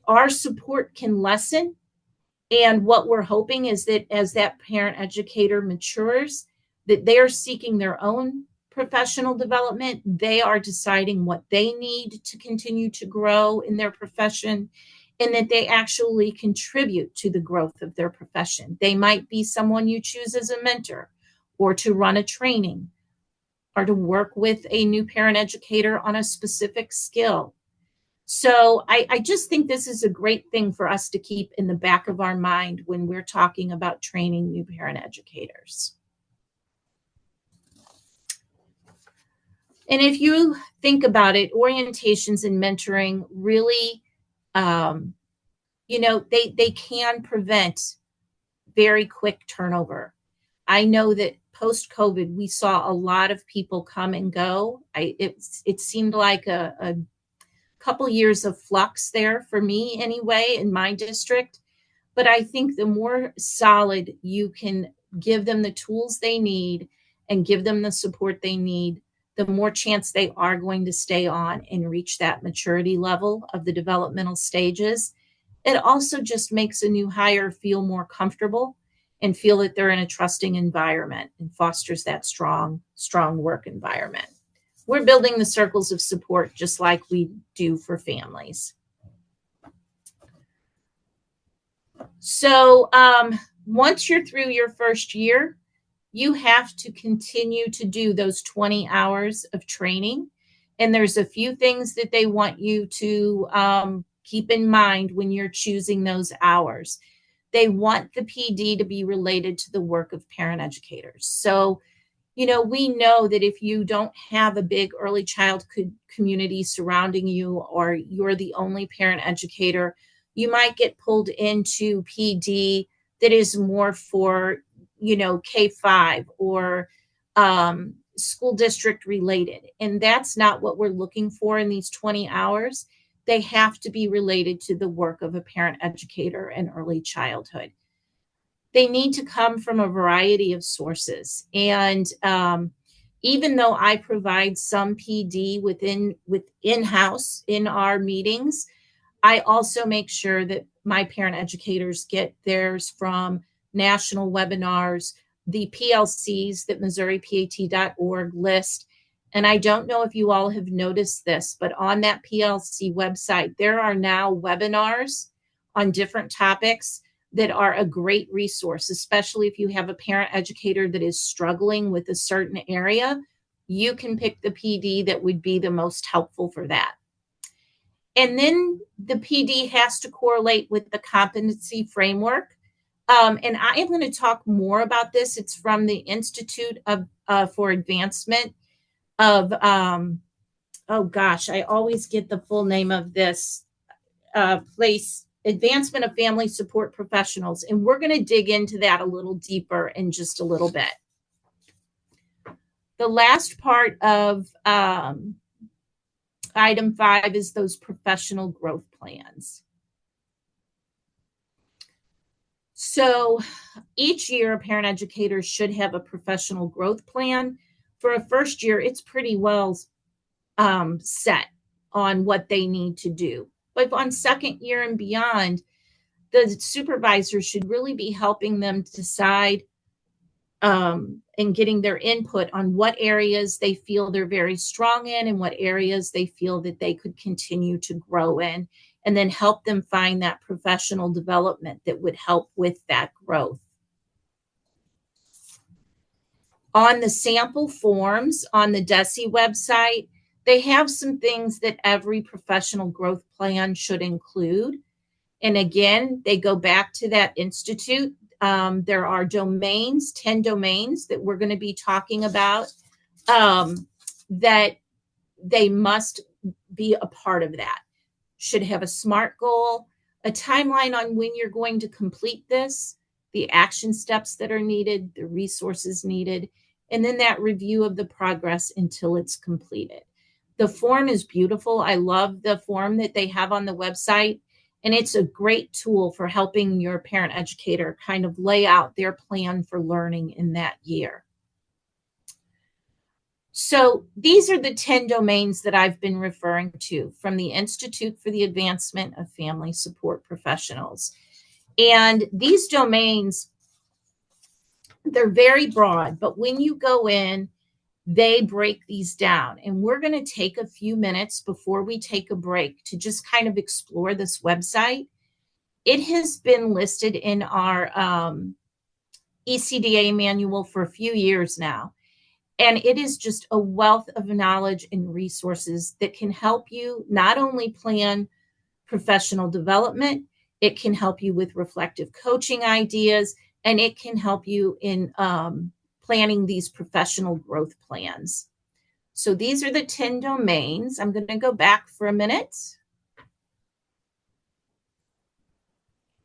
our support can lessen. And what we're hoping is that as that parent educator matures, that they're seeking their own professional development. They are deciding what they need to continue to grow in their profession, and that they actually contribute to the growth of their profession. They might be someone you choose as a mentor, or to run a training, or to work with a new parent educator on a specific skill. So I just think this is a great thing for us to keep in the back of our mind when we're talking about training new parent educators. And if you think about it, orientations and mentoring really, they can prevent very quick turnover. I know that post-COVID, we saw a lot of people come and go. It seemed like a couple years of flux there for me anyway in my district. But I think the more solid you can give them the tools they need and give them the support they need, the more chance they are going to stay on and reach that maturity level of the developmental stages. It also just makes a new hire feel more comfortable and feel that they're in a trusting environment, and fosters that strong work environment. We're building the circles of support just like we do for families. So once you're through your first year, you have to continue to do those 20 hours of training. And there's a few things that they want you to keep in mind when you're choosing those hours. They want the PD to be related to the work of parent educators. So, we know that if you don't have a big early childhood community surrounding you, or you're the only parent educator, you might get pulled into PD that is more for, K-5 or school district related. And that's not what we're looking for in these 20 hours. They have to be related to the work of a parent educator in early childhood. They need to come from a variety of sources. And even though I provide some PD in-house in our meetings, I also make sure that my parent educators get theirs from national webinars, the PLCs that MissouriPAT.org list. And I don't know if you all have noticed this, but on that PLC website, there are now webinars on different topics that are a great resource, especially if you have a parent educator that is struggling with a certain area. You can pick the PD that would be the most helpful for that. And then the PD has to correlate with the competency framework. And I am going to talk more about this. It's from the Institute for Advancement of oh gosh, I always get the full name of this place, Advancement of Family Support Professionals. And we're going to dig into that a little deeper in just a little bit. The last part of item 5 is those professional growth plans. So each year, a parent educator should have a professional growth plan. For a first year, it's pretty well set on what they need to do. But on second year and beyond, the supervisor should really be helping them decide and getting their input on what areas they feel they're very strong in and what areas they feel that they could continue to grow in, and then help them find that professional development that would help with that growth. On the sample forms on the DESE website, they have some things that every professional growth plan should include. And again, they go back to that institute. There are domains, 10 domains that we're going to be talking about that they must be a part of that. Should have a SMART goal, a timeline on when you're going to complete this, the action steps that are needed, the resources needed, and then that review of the progress until it's completed. The form is beautiful. I love the form that they have on the website, and it's a great tool for helping your parent educator kind of lay out their plan for learning in that year. So these are the 10 domains that I've been referring to from the Institute for the Advancement of Family Support Professionals. And these domains, they're very broad, but when you go in, they break these down. And we're going to take a few minutes before we take a break to just kind of explore this website. It has been listed in our ECDA manual for a few years now. And it is just a wealth of knowledge and resources that can help you not only plan professional development, it can help you with reflective coaching ideas, and it can help you in planning these professional growth plans. So these are the 10 domains. I'm going to go back for a minute.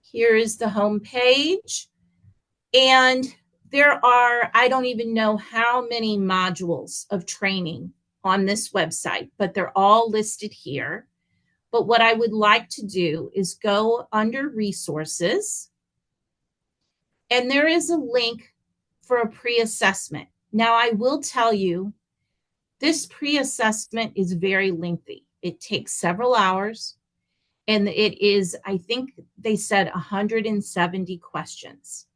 Here is the home page. And there are, I don't even know how many modules of training on this website, but they're all listed here. But what I would like to do is go under resources, and there is a link for a pre-assessment. Now, I will tell you, this pre-assessment is very lengthy. It takes several hours, and it is, I think they said 170 questions.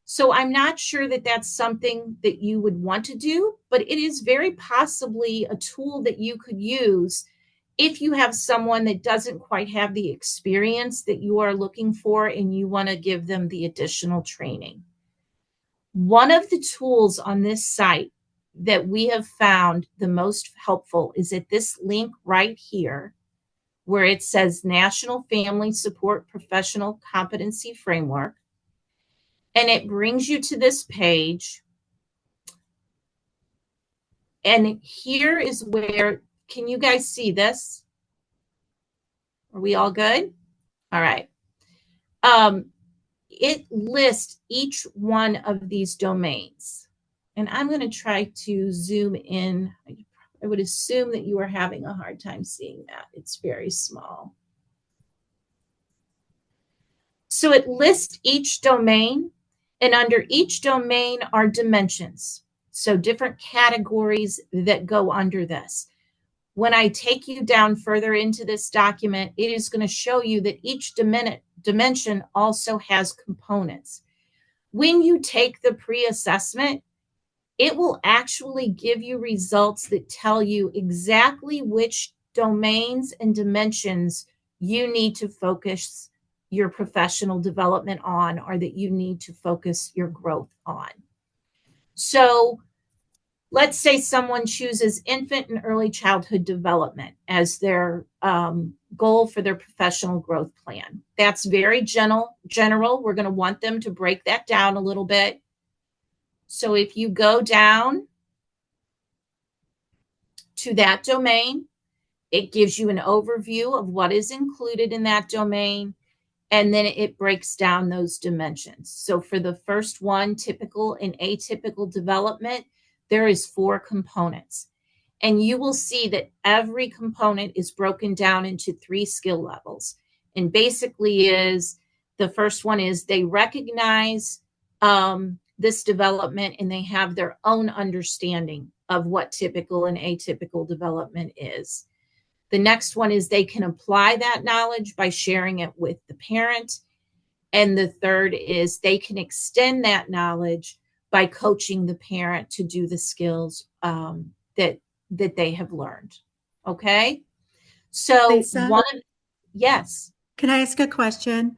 So I'm not sure that that's something that you would want to do, but it is very possibly a tool that you could use if you have someone that doesn't quite have the experience that you are looking for and you want to give them the additional training. One of the tools on this site that we have found the most helpful is at this link right here, where it says National Family Support Professional Competency Framework. And it brings you to this page. And here is where, can you guys see this? Are we all good? All right. It lists each one of these domains. And I'm going to try to zoom in. I would assume that you are having a hard time seeing that. It's very small. So it lists each domain. And under each domain are dimensions. So different categories that go under this. When I take you down further into this document, it is going to show you that each dimension also has components. When you take the pre-assessment, it will actually give you results that tell you exactly which domains and dimensions you need to focus your professional development on, or that you need to focus your growth on. So let's say someone chooses infant and early childhood development as their goal for their professional growth plan. That's very general. We're going to want them to break that down a little bit. So if you go down to that domain, It gives you an overview of what is included in that domain, and then it breaks down those dimensions. So for the first one, typical and atypical development, there is 4 components. And you will see that every component is broken down into 3 skill levels. And basically the first one is they recognize this development and they have their own understanding of what typical and atypical development is. The next one is they can apply that knowledge by sharing it with the parent. And the third is they can extend that knowledge by coaching the parent to do the skills that they have learned. Okay. So Lisa? Yes. Can I ask a question?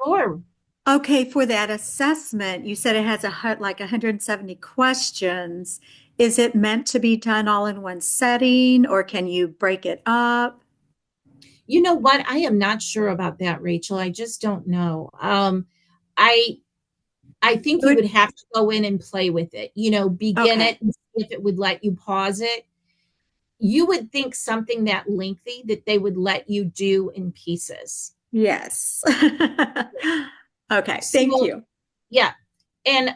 Sure. Okay, for that assessment, you said it has like 170 questions. Is it meant to be done all in one setting, or can you break it up? You know what? I am not sure about that, Rachel. I just don't know. I think you would have to go in and play with it, begin Okay. it and see if it would let you pause it. You would think something that lengthy that they would let you do in pieces. Yes. Okay, thank you. Yeah. And,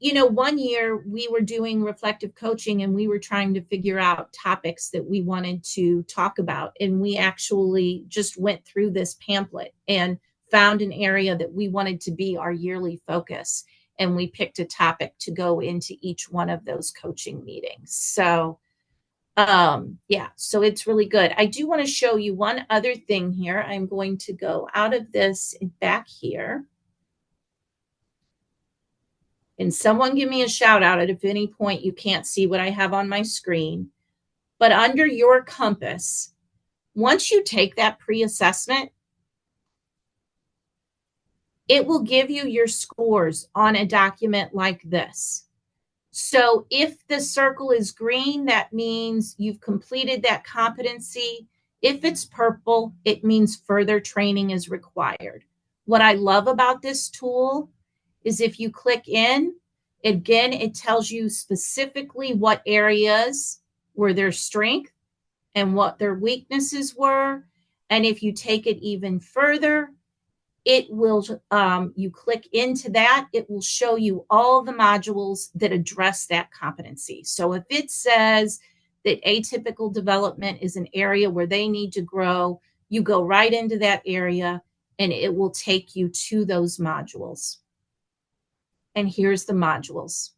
1 year we were doing reflective coaching and we were trying to figure out topics that we wanted to talk about. And we actually just went through this pamphlet and found an area that we wanted to be our yearly focus. And we picked a topic to go into each one of those coaching meetings. So, so it's really good. I do want to show you one other thing here. I'm going to go out of this and back here. And someone give me a shout out at any point you can't see what I have on my screen. But under your compass, once you take that pre-assessment, it will give you your scores on a document like this. So if the circle is green, that means you've completed that competency. If it's purple, it means further training is required. What I love about this tool is if you click in, again, it tells you specifically what areas were their strength and what their weaknesses were. And if you take it even further, it will, you click into that, it will show you all the modules that address that competency. So if it says that atypical development is an area where they need to grow, you go right into that area and it will take you to those modules. And here's the modules.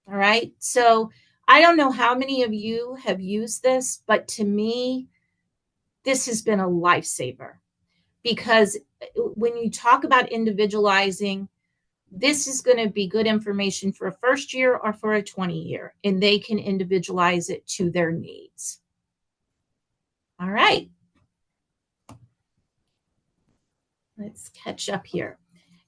All right. So I don't know how many of you have used this, but to me, this has been a lifesaver. Because when you talk about individualizing, this is going to be good information for a first year or for a 20-year, and they can individualize it to their needs. All right. Let's catch up here.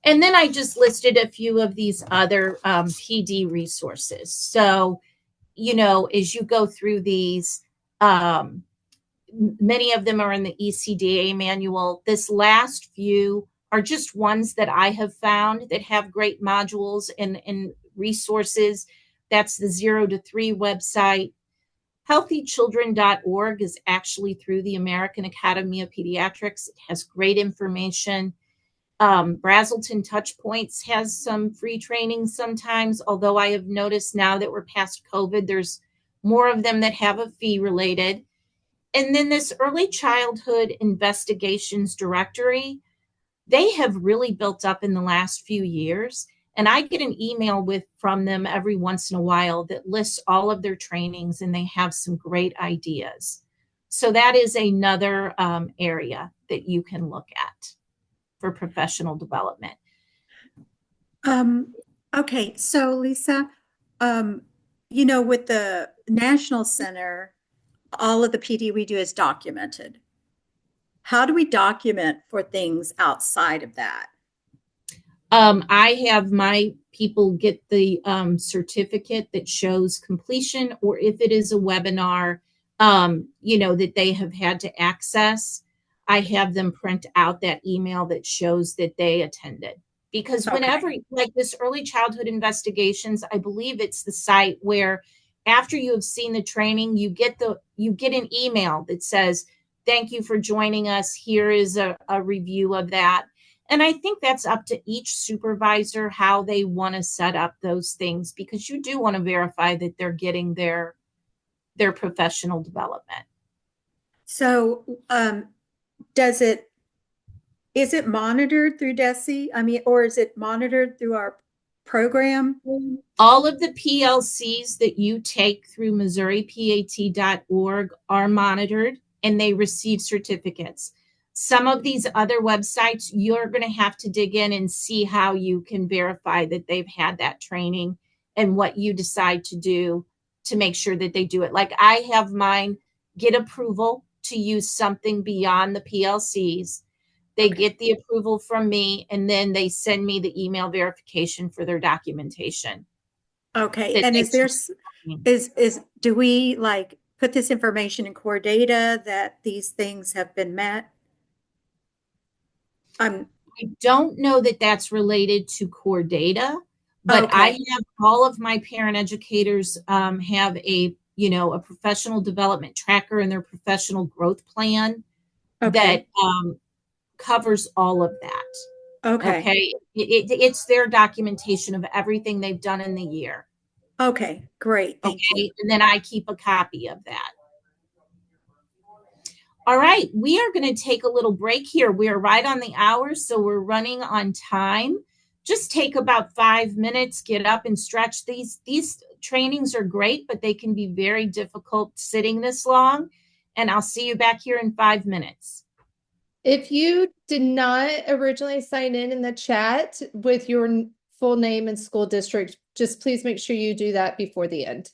And then I just listed a few of these other PD resources. So, as you go through these, many of them are in the ECDA manual. This last few are just ones that I have found that have great modules and resources. That's the 0 to 3 website. Healthychildren.org is actually through the American Academy of Pediatrics. It has great information. Brazelton Touchpoints has some free training sometimes, although I have noticed now that we're past COVID, there's more of them that have a fee related. And then this early childhood investigations directory, they have really built up in the last few years. And I get an email from them every once in a while that lists all of their trainings, and they have some great ideas. So that is another area that you can look at for professional development. Okay, so Lisa, with the National Center, all of the PD we do is documented. How do we document for things outside of that? I have my people get the certificate that shows completion, or if it is a webinar, that they have had to access, I have them print out that email that shows that they attended. Because whenever, like this early childhood investigations, I believe it's the site where after you have seen the training, you get an email that says, thank you for joining us. Here is a review of that. And I think that's up to each supervisor how they want to set up those things, because you do want to verify that they're getting their professional development. So, is it monitored through DESE? I mean, or is it monitored through our program? All of the PLCs that you take through MissouriPAT.org are monitored and they receive certificates. Some of these other websites, you're going to have to dig in and see how you can verify that they've had that training and what you decide to do to make sure that they do it. Like I have mine get approval to use something beyond the PLCs. They get the approval from me, and then they send me the email verification for their documentation. Okay. And do we like put this information in core data that these things have been met? I don't know that that's related to core data, but I have all of my parent educators have a professional development tracker in their professional growth plan that covers all of that. Okay. It's their documentation of everything they've done in the year. Okay, great. Thank you. And then I keep a copy of that. All right, we are going to take a little break here. We are right on the hour, so we're running on time. Just take about 5 minutes, get up and stretch. These trainings are great, but they can be very difficult sitting this long. And I'll see you back here in 5 minutes. If you did not originally sign in the chat with your full name and school district, just please make sure you do that before the end.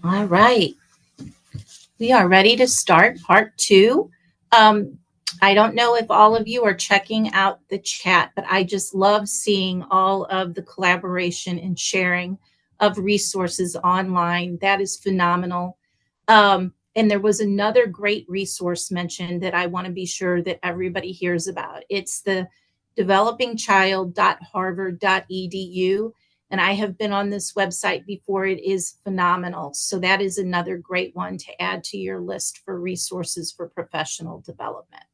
All right. We are ready to start part 2. I don't know if all of you are checking out the chat, but I just love seeing all of the collaboration and sharing of resources online. That is phenomenal. And there was another great resource mentioned that I want to be sure that everybody hears about. It's the developingchild.harvard.edu. And I have been on this website before. It is phenomenal. So that is another great one to add to your list for resources for professional development.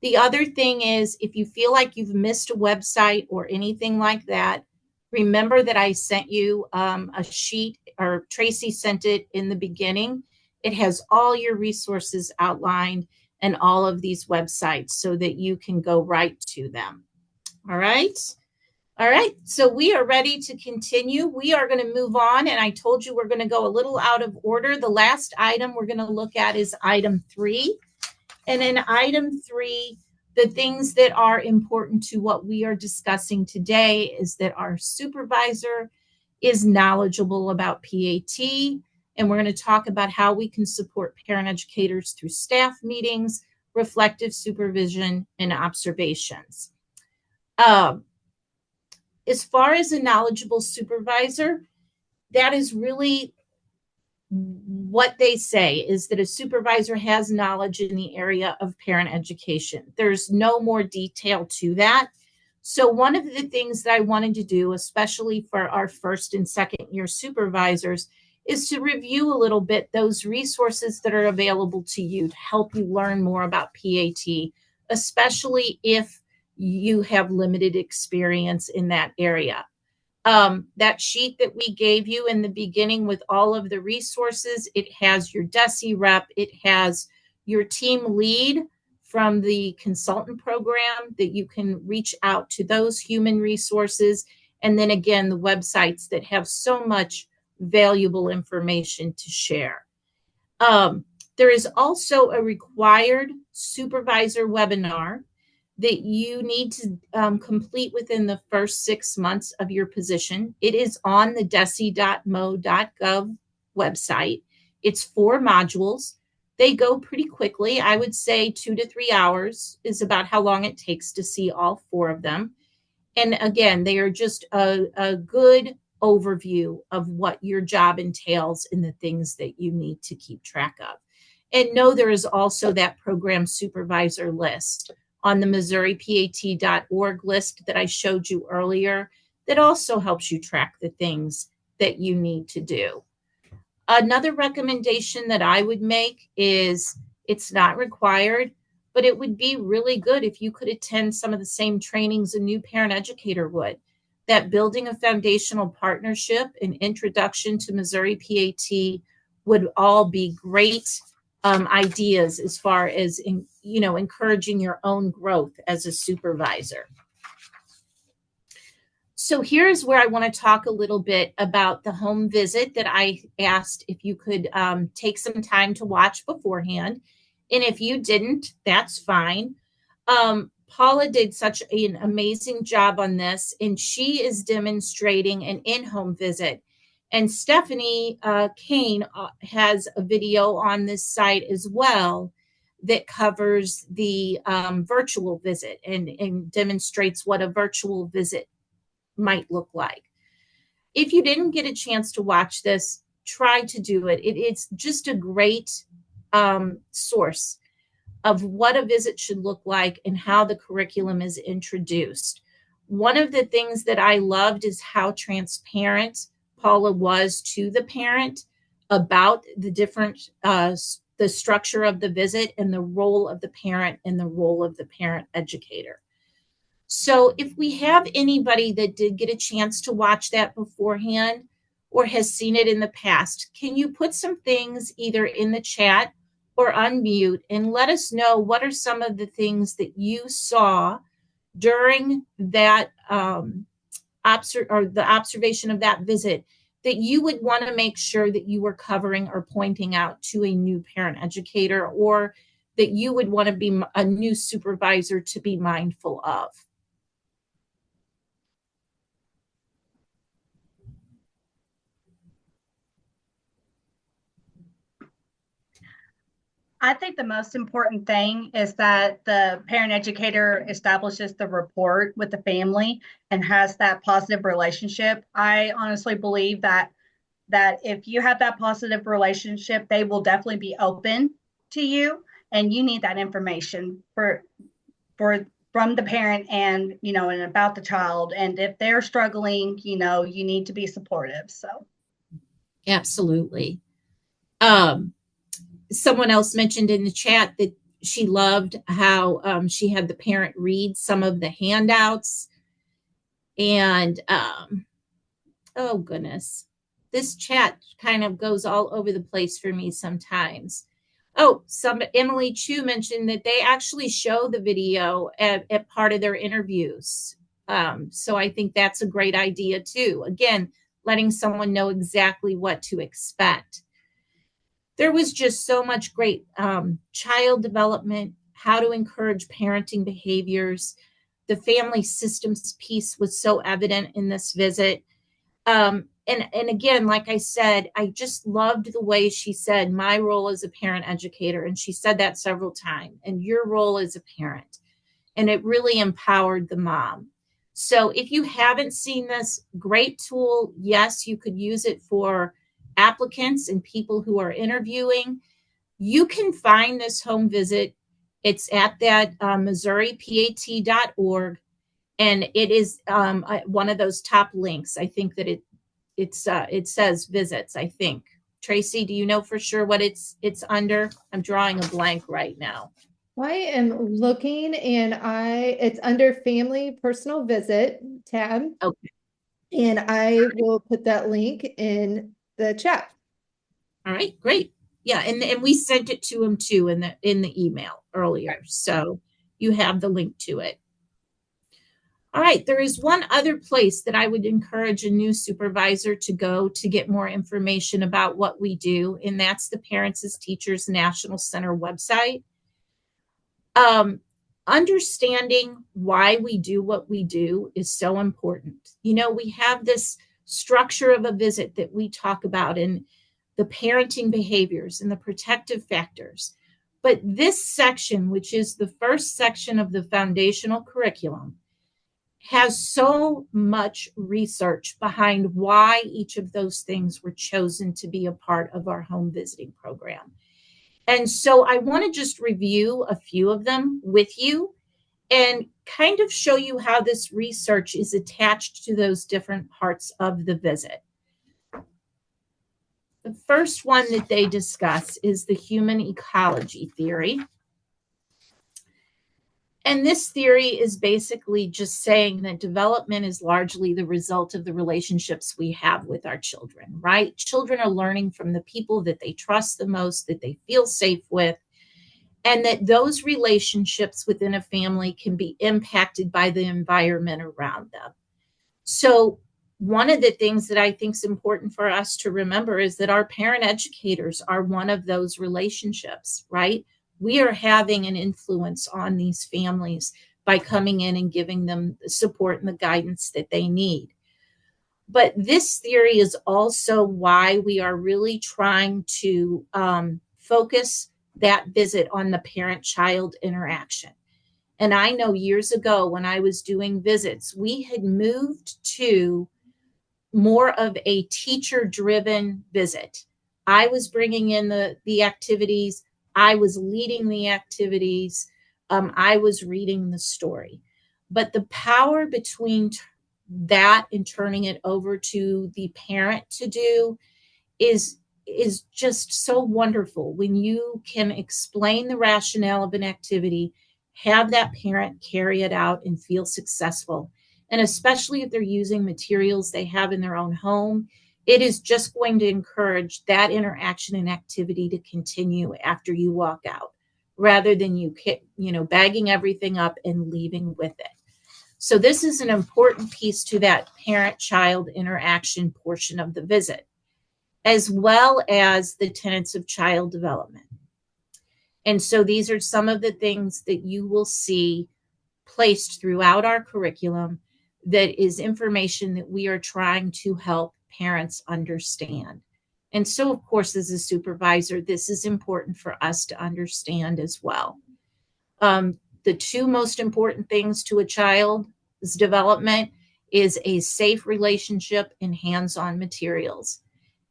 The other thing is, if you feel like you've missed a website or anything like that, remember that I sent you a sheet, or Tracy sent it in the beginning. It has all your resources outlined and all of these websites so that you can go right to them. All right. All right. So we are ready to continue. We are going to move on. And I told you we're going to go a little out of order. The last item we're going to look at is item 3. And in item 3, the things that are important to what we are discussing today is that our supervisor is knowledgeable about PAT. And we're going to talk about how we can support parent educators through staff meetings, reflective supervision, and observations. As far as a knowledgeable supervisor, that is really what they say, is that a supervisor has knowledge in the area of parent education. There's no more detail to that. So one of the things that I wanted to do, especially for our first and second year supervisors, is to review a little bit those resources that are available to you to help you learn more about PAT, especially if you have limited experience in that area. That sheet that we gave you in the beginning with all of the resources, it has your DESE rep, it has your team lead from the consultant program that you can reach out to those human resources. And then again, the websites that have so much valuable information to share. There is also a required supervisor webinar that you need to complete within the first 6 months of your position. It is on the dese.mo.gov website. It's 4 modules. They go pretty quickly. I would say 2 to 3 hours is about how long it takes to see all 4 of them. And again, they are just a good overview of what your job entails and the things that you need to keep track of. And know there is also that program supervisor list on the MissouriPAT.org list that I showed you earlier that also helps you track the things that you need to do. Another recommendation that I would make is, it's not required, but it would be really good if you could attend some of the same trainings a new parent educator would. That building a foundational partnership and introduction to Missouri PAT would all be great ideas as far as encouraging your own growth as a supervisor. So here's where I want to talk a little bit about the home visit that I asked if you could take some time to watch beforehand. And if you didn't, that's fine. Paula did such an amazing job on this, and she is demonstrating an in-home visit. And Stephanie Kane has a video on this site as well that covers the virtual visit and demonstrates what a virtual visit might look like. If you didn't get a chance to watch this, try to do it. It's just a great source of what a visit should look like and how the curriculum is introduced. One of the things that I loved is how transparent Paula was to the parent about the different, the structure of the visit and the role of the parent and the role of the parent educator. So if we have anybody that did get a chance to watch that beforehand or has seen it in the past, can you put some things either in the chat or unmute and let us know what are some of the things that you saw during that the observation of that visit that you would want to make sure that you were covering or pointing out to a new parent educator, or that you would want to be a new supervisor to be mindful of. I think the most important thing is that the parent educator establishes the rapport with the family and has that positive relationship. I honestly believe that if you have that positive relationship, they will definitely be open to you, and you need that information for from the parent and and about the child. And if they're struggling, you need to be supportive. So Absolutely. Someone else mentioned in the chat that she loved how she had the parent read some of the handouts. And oh goodness, this chat kind of goes all over the place for me sometimes. Oh, Emily Chu mentioned that they actually show the video at part of their interviews. So I think that's a great idea too. Again, letting someone know exactly what to expect. There was just so much great child development, how to encourage parenting behaviors. The family systems piece was so evident in this visit. And again, like I said, I just loved the way she said, my role as a parent educator. And she said that several times, and your role as a parent. And it really empowered the mom. So if you haven't seen this great tool, yes, you could use it for applicants and people who are interviewing. You can find this home visit. It's at that MissouriPAT.org. And it is one of those top links. I think that it says visits, I think. Tracy, do you know for sure what it's under? I'm drawing a blank right now. I am looking, and it's under family personal visit tab. Okay. And I will put that link in the chat. All right, great. Yeah, and we sent it to him too in the email earlier. So you have the link to it. All right, there is one other place that I would encourage a new supervisor to go to get more information about what we do, and that's the Parents as Teachers National Center website. Understanding why we do what we do is so important. We have this structure of a visit that we talk about, and the parenting behaviors and the protective factors. But this section, which is the first section of the foundational curriculum, has so much research behind why each of those things were chosen to be a part of our home visiting program. And so I want to just review a few of them with you and kind of show you how this research is attached to those different parts of the visit. The first one that they discuss is the human ecology theory. And this theory is basically just saying that development is largely the result of the relationships we have with our children, right? Children are learning from the people that they trust the most, that they feel safe with, and that those relationships within a family can be impacted by the environment around them. So one of the things that I think is important for us to remember is that our parent educators are one of those relationships, right? We are having an influence on these families by coming in and giving them the support and the guidance that they need. But this theory is also why we are really trying to focus that visit on the parent-child interaction. And I know years ago when I was doing visits, we had moved to more of a teacher-driven visit. I was bringing in the activities. I was leading the activities. I was reading the story. But the power between that and turning it over to the parent to do is just so wonderful when you can explain the rationale of an activity, have that parent carry it out and feel successful. And especially if they're using materials they have in their own home, it is just going to encourage that interaction and activity to continue after you walk out, rather than you bagging everything up and leaving with it. So this is an important piece to that parent-child interaction portion of the visit, as well as the tenets of child development. And so these are some of the things that you will see placed throughout our curriculum that is information that we are trying to help parents understand. And so, of course, as a supervisor, this is important for us to understand as well. The two most important things to a child's development is a safe relationship and hands-on materials.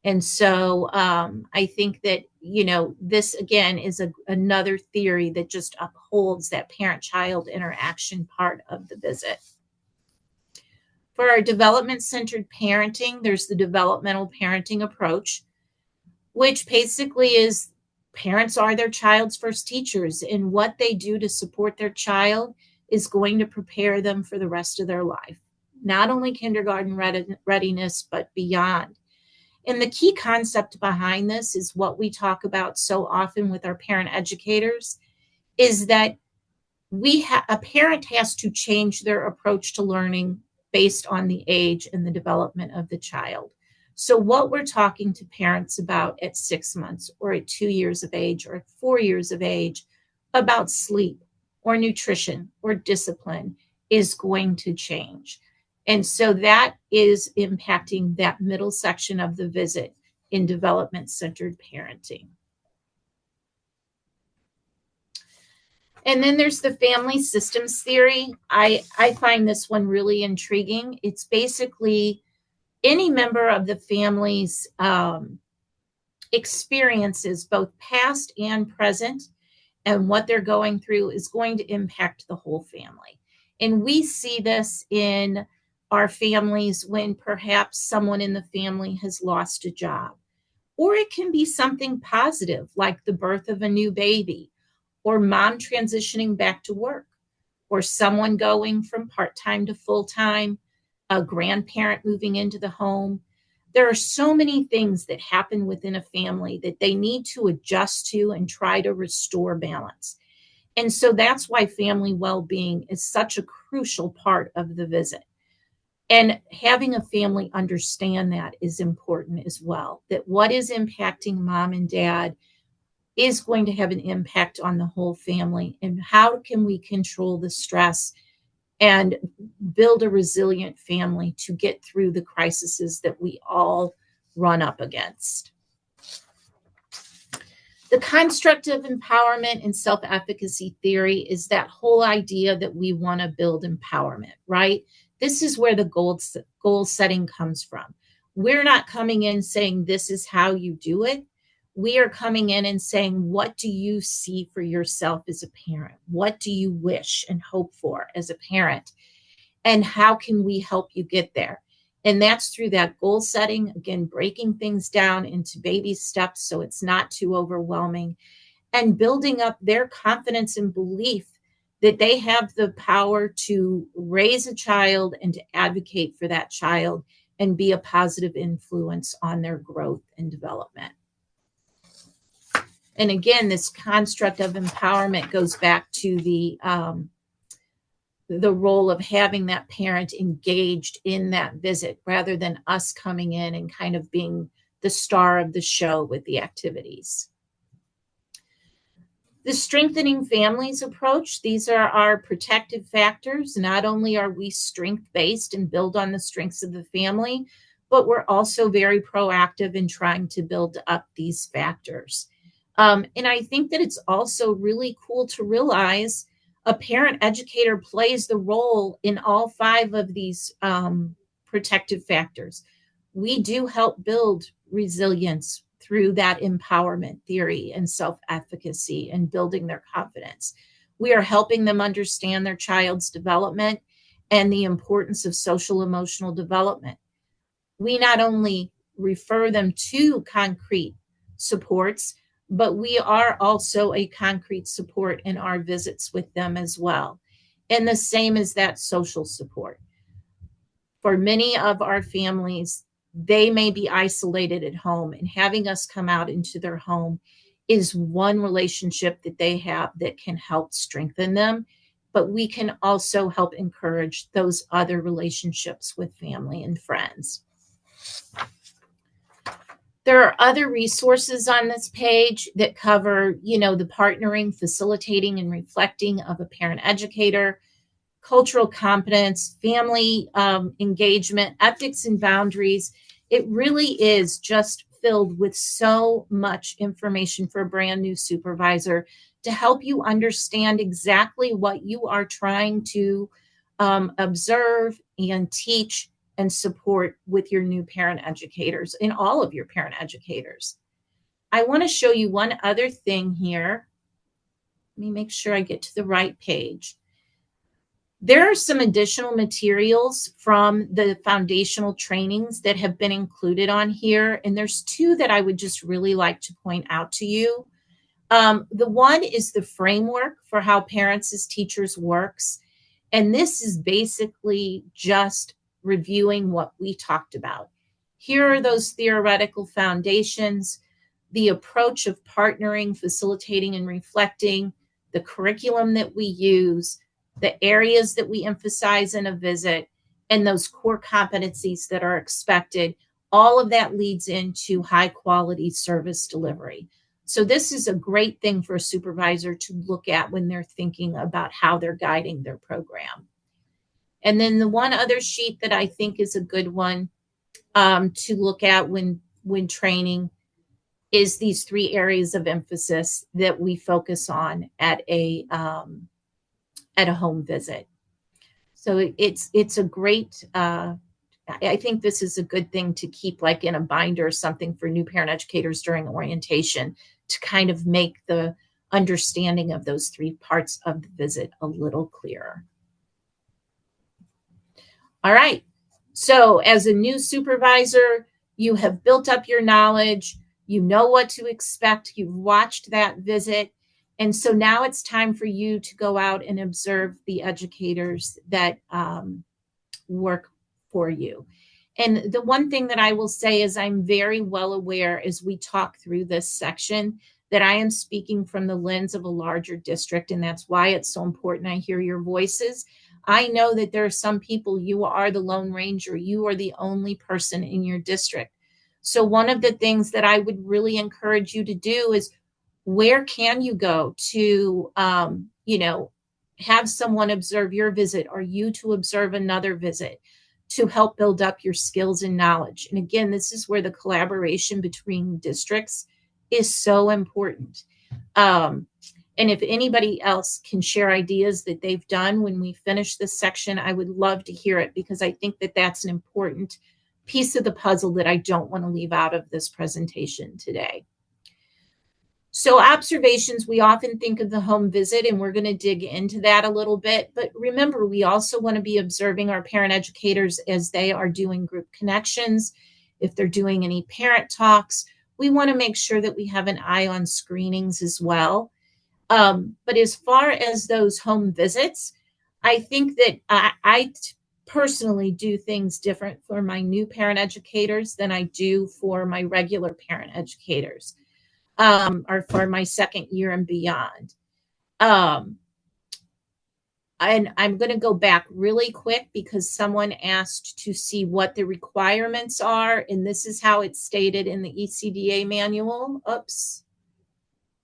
And so I think that, this again is another theory that just upholds that parent-child interaction part of the visit. For our development-centered parenting, there's the developmental parenting approach, which basically is parents are their child's first teachers, and what they do to support their child is going to prepare them for the rest of their life, not only kindergarten readiness, but beyond. And the key concept behind this is what we talk about so often with our parent educators, is that a parent has to change their approach to learning based on the age and the development of the child. So what we're talking to parents about at 6 months or at 2 years of age or at 4 years of age about sleep or nutrition or discipline is going to change. And so that is impacting that middle section of the visit in development-centered parenting. And then there's the family systems theory. I find this one really intriguing. It's basically any member of the family's experiences, both past and present, and what they're going through is going to impact the whole family. And we see this in our families when perhaps someone in the family has lost a job. Or it can be something positive, like the birth of a new baby, or mom transitioning back to work, or someone going from part-time to full-time, a grandparent moving into the home. There are so many things that happen within a family that they need to adjust to and try to restore balance. And so that's why family well-being is such a crucial part of the visit. And having a family understand that is important as well, that what is impacting mom and dad is going to have an impact on the whole family, and how can we control the stress and build a resilient family to get through the crises that we all run up against. The construct of empowerment and self-efficacy theory is that whole idea that we want to build empowerment, right? This is where the goal setting comes from. We're not coming in saying this is how you do it. We are coming in and saying, what do you see for yourself as a parent? What do you wish and hope for as a parent? And how can we help you get there? And that's through that goal setting, again, breaking things down into baby steps so it's not too overwhelming, and building up their confidence and belief that they have the power to raise a child and to advocate for that child and be a positive influence on their growth and development. And again, this construct of empowerment goes back to the role of having that parent engaged in that visit rather than us coming in and kind of being the star of the show with the activities. The strengthening families approach, these are our protective factors. Not only are we strength-based and build on the strengths of the family, but we're also very proactive in trying to build up these factors. And I think that it's also really cool to realize a parent educator plays the role in all 5 of these protective factors. We do help build resilience through that empowerment theory and self-efficacy and building their confidence. We are helping them understand their child's development and the importance of social emotional development. We not only refer them to concrete supports, but we are also a concrete support in our visits with them as well. And the same as that social support. For many of our families, they may be isolated at home, and having us come out into their home is one relationship that they have that can help strengthen them. But we can also help encourage those other relationships with family and friends. There are other resources on this page that cover, the partnering, facilitating, and reflecting of a parent educator, cultural competence, family engagement, ethics and boundaries. It really is just filled with so much information for a brand new supervisor to help you understand exactly what you are trying to observe and teach and support with your new parent educators and all of your parent educators. I want to show you one other thing here. Let me make sure I get to the right page. There are some additional materials from the foundational trainings that have been included on here, and there's two that I would just really like to point out to you. The one is the framework for how Parents as Teachers works, and this is basically just reviewing what we talked about. Here are those theoretical foundations, the approach of partnering, facilitating, and reflecting, the curriculum that we use, the areas that we emphasize in a visit, and those core competencies that are expected. All of that leads into high quality service delivery. So this is a great thing for a supervisor to look at when they're thinking about how they're guiding their program. And then the one other sheet that I think is a good one to look at when training is these 3 areas of emphasis that we focus on at a home visit. So it's a great, I think this is a good thing to keep like in a binder or something for new parent educators during orientation to kind of make the understanding of those 3 parts of the visit a little clearer. All right. So as a new supervisor, you have built up your knowledge, you know what to expect, you've watched that visit. And so now it's time for you to go out and observe the educators that work for you. And the one thing that I will say is I'm very well aware as we talk through this section that I am speaking from the lens of a larger district. And that's why it's so important I hear your voices. I know that there are some people, you are the Lone Ranger, you are the only person in your district. So one of the things that I would really encourage you to do is where can you go to, have someone observe your visit or you to observe another visit to help build up your skills and knowledge. And again, this is where the collaboration between districts is so important. And if anybody else can share ideas that they've done when we finish this section, I would love to hear it because I think that that's an important piece of the puzzle that I don't want to leave out of this presentation today. So observations, we often think of the home visit, and we're going to dig into that a little bit. But remember, we also want to be observing our parent educators as they are doing group connections. If they're doing any parent talks, we want to make sure that we have an eye on screenings as well. But as far as those home visits, I think that I personally do things different for my new parent educators than I do for my regular parent educators. Or for my second year and beyond. And I'm going to go back really quick because someone asked to see what the requirements are, and this is how it's stated in the ECDA manual. Oops.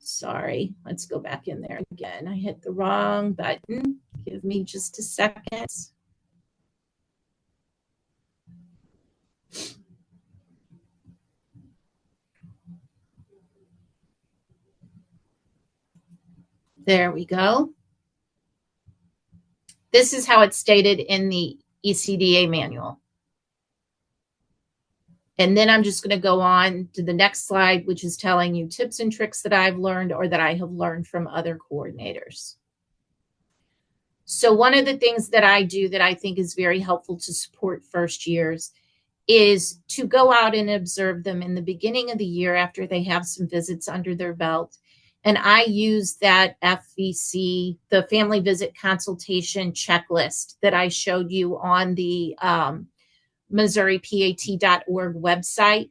Sorry, let's go back in there again. I hit the wrong button. Give me just a second. There we go. This is how it's stated in the ECDA manual. And then I'm just going to go on to the next slide, which is telling you tips and tricks that I've learned or that I have learned from other coordinators. So one of the things that I do that I think is very helpful to support first years is to go out and observe them in the beginning of the year after they have some visits under their belt. And I use that FVC, the Family Visit Consultation Checklist that I showed you on the MissouriPAT.org website.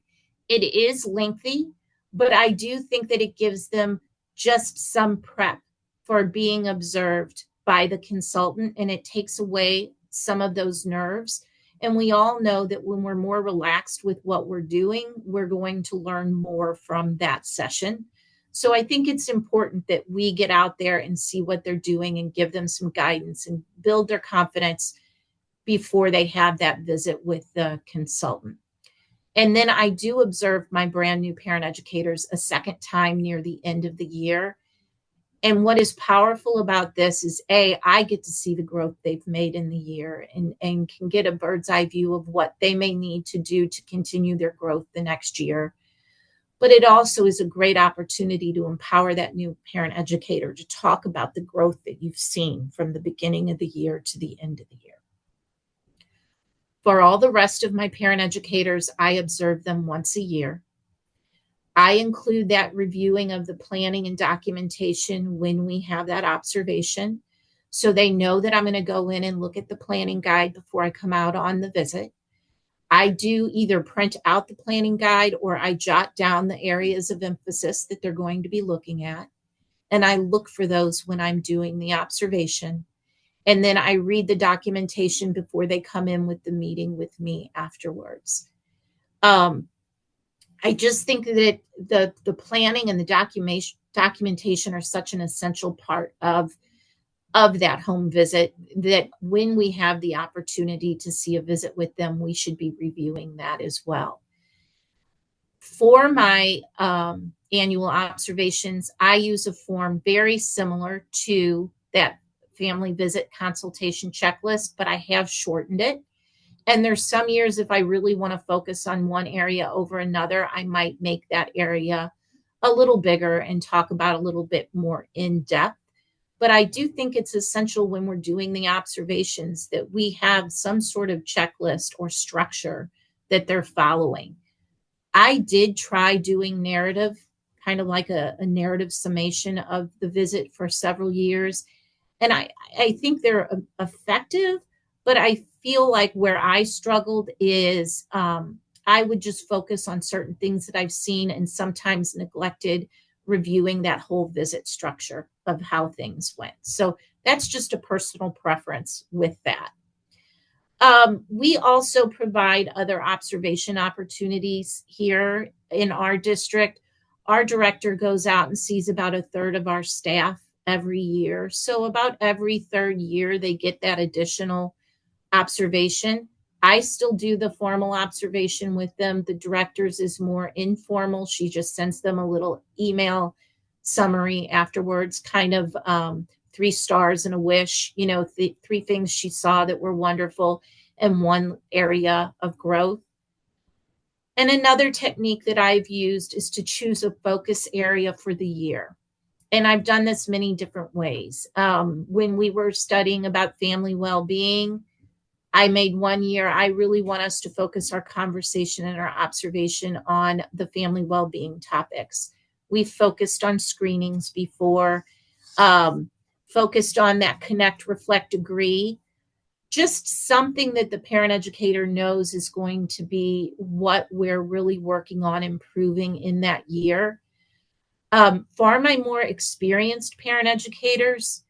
It is lengthy, but I do think that it gives them just some prep for being observed by the consultant, and it takes away some of those nerves. And we all know that when we're more relaxed with what we're doing, we're going to learn more from that session. So I think it's important that we get out there and see what they're doing and give them some guidance and build their confidence before they have that visit with the consultant. And then I do observe my brand new parent educators a second time near the end of the year. And what is powerful about this is I get to see the growth they've made in the year and can get a bird's eye view of what they may need to do to continue their growth the next year. But it also is a great opportunity to empower that new parent educator to talk about the growth that you've seen from the beginning of the year to the end of the year. For all the rest of my parent educators, I observe them once a year. I include that reviewing of the planning and documentation when we have that observation. So they know that I'm going to go in and look at the planning guide before I come out on the visit. I do either print out the planning guide or I jot down the areas of emphasis that they're going to be looking at. And I look for those when I'm doing the observation. And then I read the documentation before they come in with the meeting with me afterwards. I just think that the planning and the documentation are such an essential part of that home visit that when we have the opportunity to see a visit with them, we should be reviewing that as well. For my annual observations, I use a form very similar to that family visit consultation checklist, but I have shortened it. And there's some years if I really want to focus on one area over another, I might make that area a little bigger and talk about a little bit more in depth. But I do think it's essential when we're doing the observations that we have some sort of checklist or structure that they're following. I did try doing narrative, kind of like a narrative summation of the visit for several years. And I think they're effective, but I feel like where I struggled is I would just focus on certain things that I've seen and sometimes neglected reviewing that whole visit structure of how things went. So that's just a personal preference with that. We also provide other observation opportunities here in our district. Our director goes out and sees about a third of our staff every year. So about every third year, they get that additional observation. I still do the formal observation with them. The director's is more informal. She just sends them a little email summary afterwards, kind of 3 stars and a wish, the 3 things she saw that were wonderful and 1 area of growth. And another technique that I've used is to choose a focus area for the year. And I've done this many different ways. When we were studying about family well-being, I made one year, I really want us to focus our conversation and our observation on the family well-being topics. We focused on screenings before, focused on that connect, reflect, agree. Just something that the parent educator knows is going to be what we're really working on improving in that year. For my more experienced parent educators,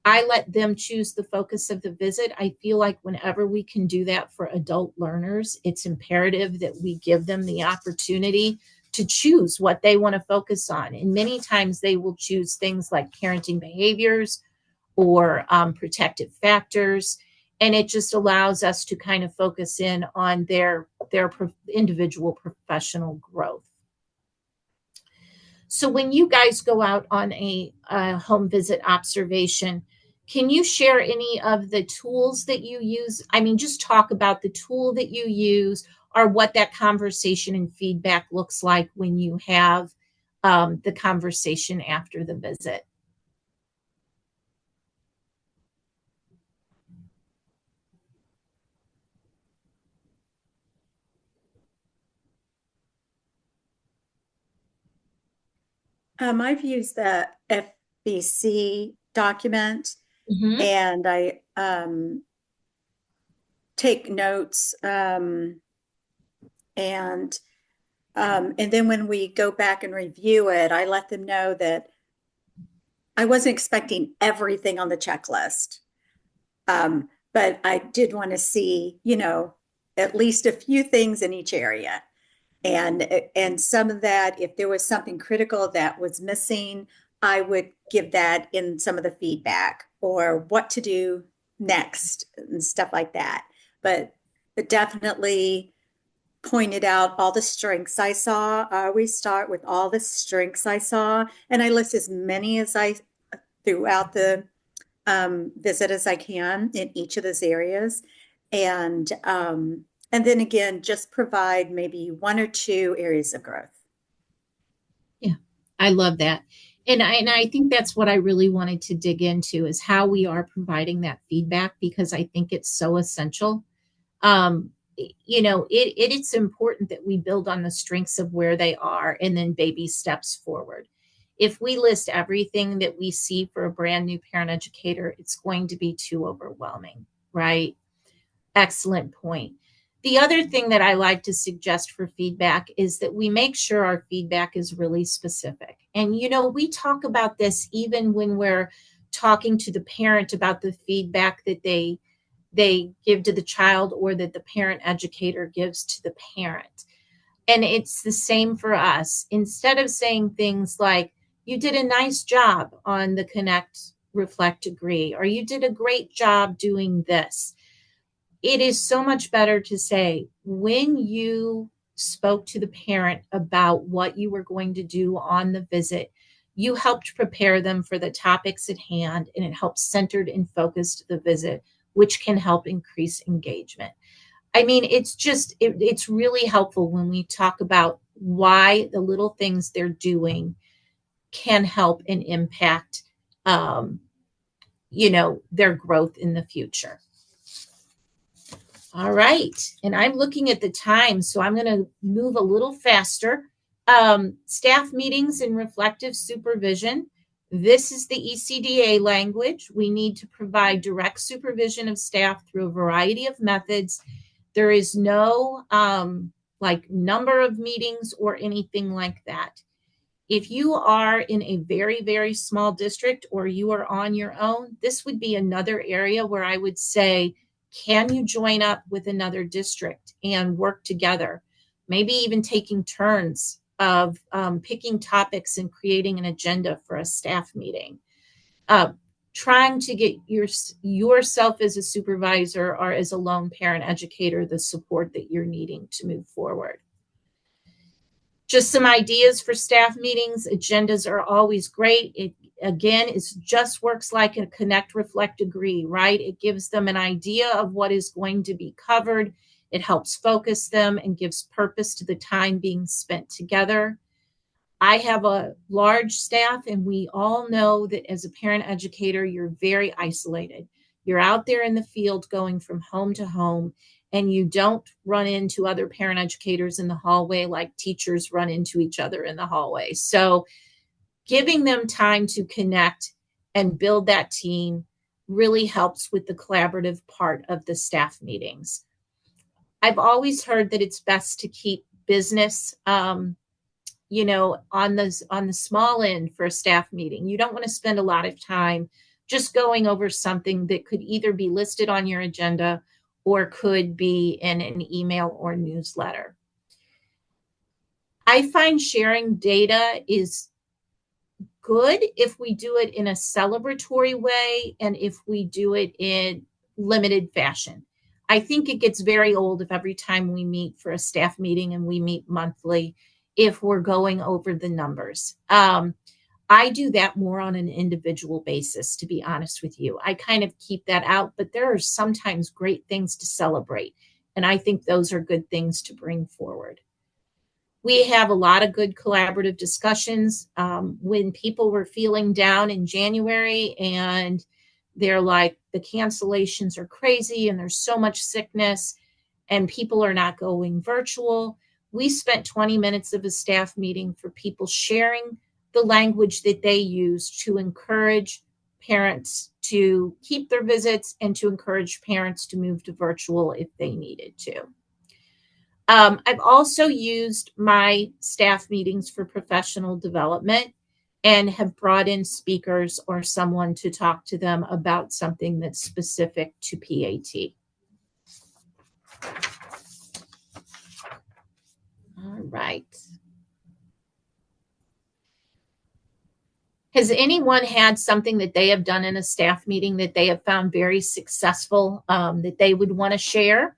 I let them choose the focus of the visit. I feel like whenever we can do that for adult learners, it's imperative that we give them the opportunity to choose what they want to focus on. And many times they will choose things like parenting behaviors or protective factors. And it just allows us to kind of focus in on their individual professional growth. So when you guys go out on a home visit observation, can you share any of the tools that you use? I mean, just talk about the tool that you use or what that conversation and feedback looks like when you have the conversation after the visit. I've used the FBC document and I take notes and then when we go back and review it, I let them know that I wasn't expecting everything on the checklist. But I did want to see, at least a few things in each area. And some of that, if there was something critical that was missing, I would give that in some of the feedback or what to do next and stuff like that. But definitely pointed out all the strengths I saw. I always start with all the strengths I saw, and I list as many as I throughout the visit as I can in each of those areas. And then again, just provide maybe one or two areas of growth. Yeah, I love that. And I think that's what I really wanted to dig into is how we are providing that feedback, because I think it's so essential. It's important that we build on the strengths of where they are and then baby steps forward. If we list everything that we see for a brand new parent educator, it's going to be too overwhelming, right? Excellent point. The other thing that I like to suggest for feedback is that we make sure our feedback is really specific. And, we talk about this even when we're talking to the parent about the feedback that they give to the child or that the parent educator gives to the parent. And it's the same for us. Instead of saying things like, you did a nice job on the connect, reflect, agree, or you did a great job doing this, it is so much better to say, when you spoke to the parent about what you were going to do on the visit, you helped prepare them for the topics at hand, and it helped centered and focused the visit, which can help increase engagement. I mean, it's really helpful when we talk about why the little things they're doing can help and impact, their growth in the future. All right. And I'm looking at the time, so I'm going to move a little faster. Staff meetings and reflective supervision. This is the ECDA language. We need to provide direct supervision of staff through a variety of methods. There is no number of meetings or anything like that. If you are in a very, very small district or you are on your own, this would be another area where I would say, can you join up with another district and work together? Maybe even taking turns of picking topics and creating an agenda for a staff meeting. Trying to get yourself as a supervisor or as a lone parent educator the support that you're needing to move forward. Just some ideas for staff meetings. Agendas are always great. It just works like a connect, reflect, agree, right? It gives them an idea of what is going to be covered. It helps focus them and gives purpose to the time being spent together. I have a large staff, and we all know that as a parent educator, you're very isolated. You're out there in the field going from home to home, and you don't run into other parent educators in the hallway like teachers run into each other in the hallway. So giving them time to connect and build that team really helps with the collaborative part of the staff meetings. I've always heard that it's best to keep business, on the small end for a staff meeting. You don't want to spend a lot of time just going over something that could either be listed on your agenda or could be in an email or newsletter. I find sharing data is good if we do it in a celebratory way and if we do it in limited fashion. I think it gets very old if every time we meet for a staff meeting, and we meet monthly, if we're going over the numbers. I do that more on an individual basis, to be honest with you. I kind of keep that out, but there are sometimes great things to celebrate. And I think those are good things to bring forward. We have a lot of good collaborative discussions. When people were feeling down in January and they're like, the cancellations are crazy and there's so much sickness and people are not going virtual, we spent 20 minutes of a staff meeting for people sharing the language that they use to encourage parents to keep their visits and to encourage parents to move to virtual if they needed to. I've also used my staff meetings for professional development and have brought in speakers or someone to talk to them about something that's specific to PAT. All right. Has anyone had something that they have done in a staff meeting that they have found very successful that they would want to share?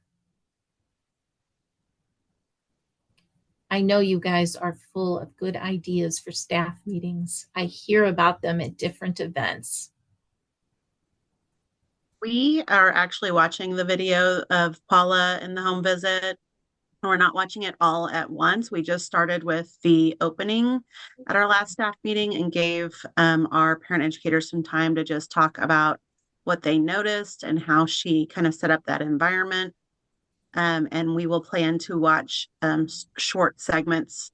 I know you guys are full of good ideas for staff meetings. I hear about them at different events. We are actually watching the video of Paula and the home visit. We're not watching it all at once. We just started with the opening at our last staff meeting and gave our parent educators some time to just talk about what they noticed and how she kind of set up that environment. And we will plan to watch short segments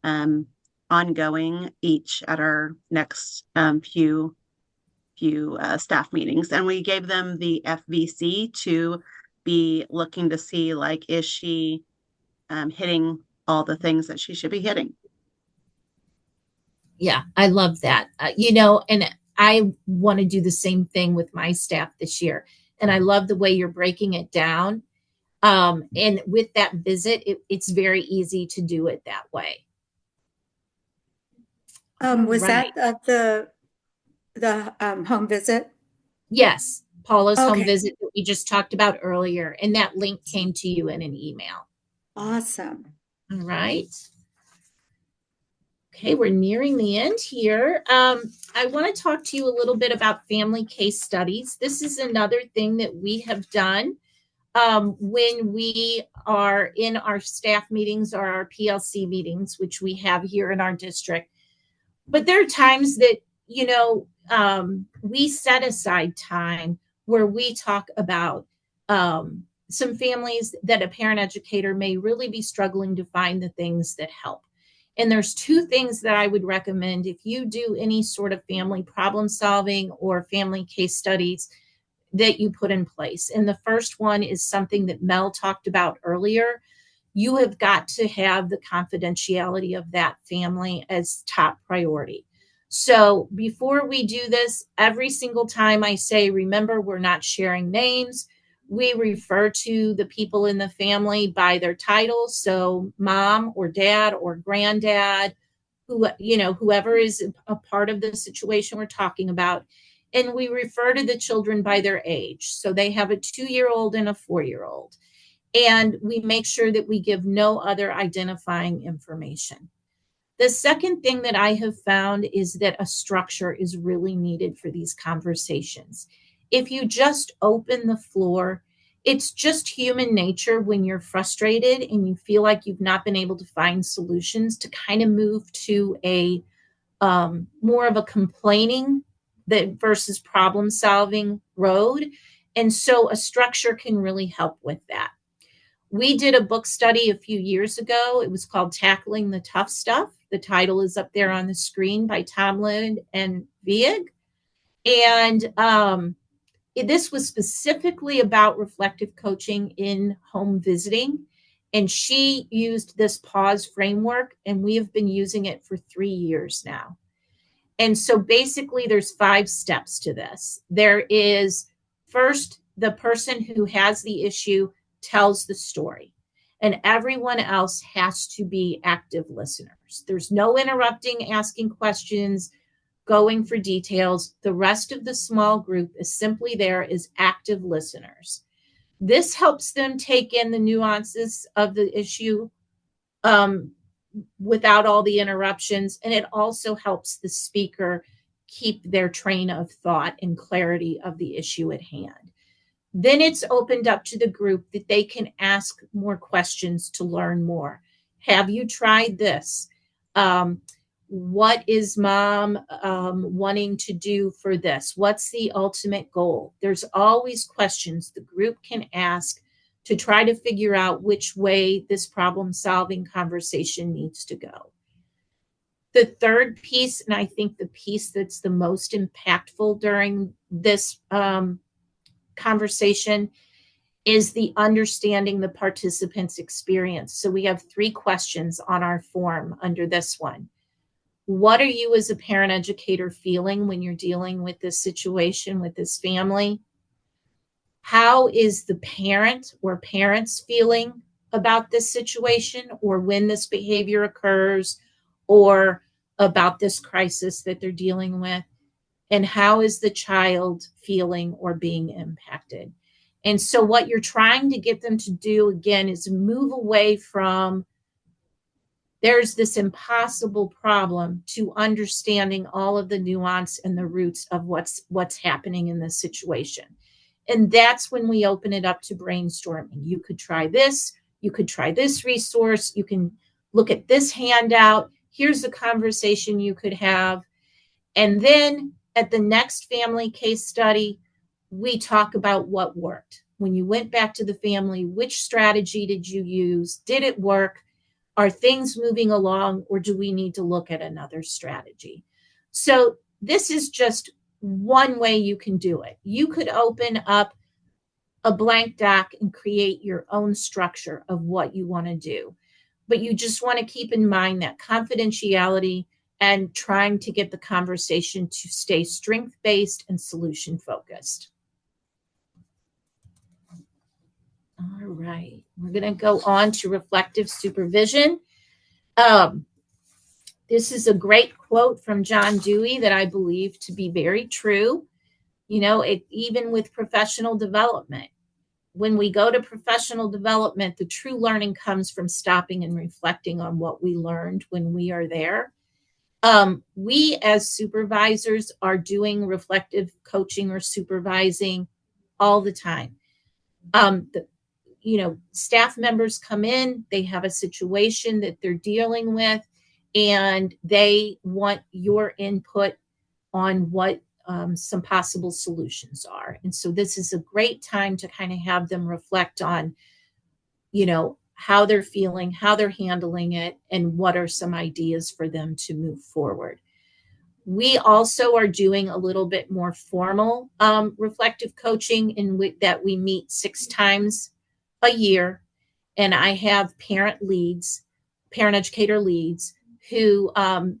ongoing each at our next few staff meetings. And we gave them the FVC to be looking to see, like, is she hitting all the things that she should be hitting? Yeah, I love that. And I want to do the same thing with my staff this year. And I love the way you're breaking it down. And with that visit, it's very easy to do it that way. Was Right. that the home visit? Yes, Paula's home Okay. visit that we just talked about earlier, and that link came to you in an email. Awesome. All right. Okay, we're nearing the end here. I want to talk to you a little bit about family case studies. This is another thing that we have done when we are in our staff meetings or our PLC meetings, which we have here in our district. But there are times that, we set aside time where we talk about some families that a parent educator may really be struggling to find the things that help. And there's two things that I would recommend if you do any sort of family problem solving or family case studies that you put in place. And the first one is something that Mel talked about earlier. You have got to have the confidentiality of that family as top priority. So before we do this, every single time I say, remember, we're not sharing names. We refer to the people in the family by their titles. So mom or dad or granddad, whoever is a part of the situation we're talking about. And we refer to the children by their age. So they have a 2-year-old and a 4-year-old. And we make sure that we give no other identifying information. The second thing that I have found is that a structure is really needed for these conversations. If you just open the floor, it's just human nature when you're frustrated and you feel like you've not been able to find solutions to kind of move to a more of a complaining versus problem solving road. And so a structure can really help with that. We did a book study a few years ago. It was called Tackling the Tough Stuff. The title is up there on the screen by Tomlin and Vieg. And this was specifically about reflective coaching in home visiting. And she used this pause framework, and we have been using it for 3 years now. And so basically there's 5 steps to this. There is first, the person who has the issue tells the story, and everyone else has to be active listeners. There's no interrupting, asking questions, going for details. The rest of the small group is simply there as active listeners. This helps them take in the nuances of the issue without all the interruptions, and it also helps the speaker keep their train of thought and clarity of the issue at hand. Then it's opened up to the group that they can ask more questions to learn more. Have you tried this? What is mom wanting to do for this? What's the ultimate goal? There's always questions the group can ask to try to figure out which way this problem-solving conversation needs to go. The third piece, and I think the piece that's the most impactful during this conversation, is the understanding the participant's experience. So we have 3 questions on our form under this one. What are you as a parent educator feeling when you're dealing with this situation with this family? How is the parent or parents feeling about this situation or when this behavior occurs or about this crisis that they're dealing with? And how is the child feeling or being impacted? And so what you're trying to get them to do, again, is move away from there's this impossible problem to understanding all of the nuance and the roots of what's happening in this situation. And that's when we open it up to brainstorming. You could try this, you could try this resource, you can look at this handout, here's the conversation you could have. And then at the next family case study, we talk about what worked. When you went back to the family, which strategy did you use? Did it work? Are things moving along, or do we need to look at another strategy? So this is just one way you can do it. You could open up a blank doc and create your own structure of what you want to do. But you just want to keep in mind that confidentiality and trying to get the conversation to stay strength-based and solution-focused. All right, we're going to go on to reflective supervision. This is a great quote from John Dewey that I believe to be very true. You know, even with professional development, when we go to professional development, the true learning comes from stopping and reflecting on what we learned when we are there. We as supervisors are doing reflective coaching or supervising all the time. Staff members come in, they have a situation that they're dealing with, and they want your input on what some possible solutions are. And so this is a great time to kind of have them reflect on, how they're feeling, how they're handling it, and what are some ideas for them to move forward. We also are doing a little bit more formal reflective coaching that we meet 6 times a year. And I have parent educator leads who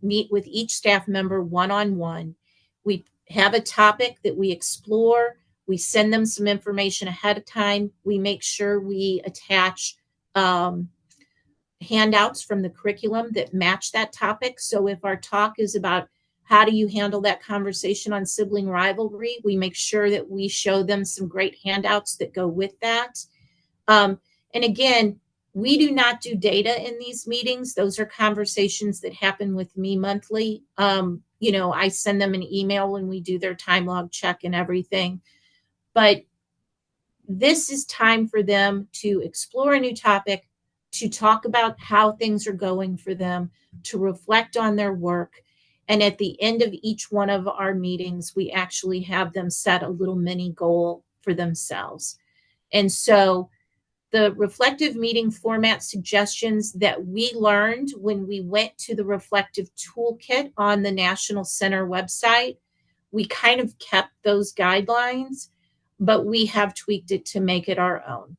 meet with each staff member one-on-one. We have a topic that we explore. We send them some information ahead of time. We make sure we attach handouts from the curriculum that match that topic. So if our talk is about how do you handle that conversation on sibling rivalry, we make sure that we show them some great handouts that go with that. And again, we do not do data in these meetings. Those are conversations that happen with me monthly. I send them an email when we do their time log check and everything. But this is time for them to explore a new topic, to talk about how things are going for them, to reflect on their work. And at the end of each one of our meetings, we actually have them set a little mini goal for themselves. And so the reflective meeting format suggestions that we learned when we went to the reflective toolkit on the National Center website, we kind of kept those guidelines, but we have tweaked it to make it our own.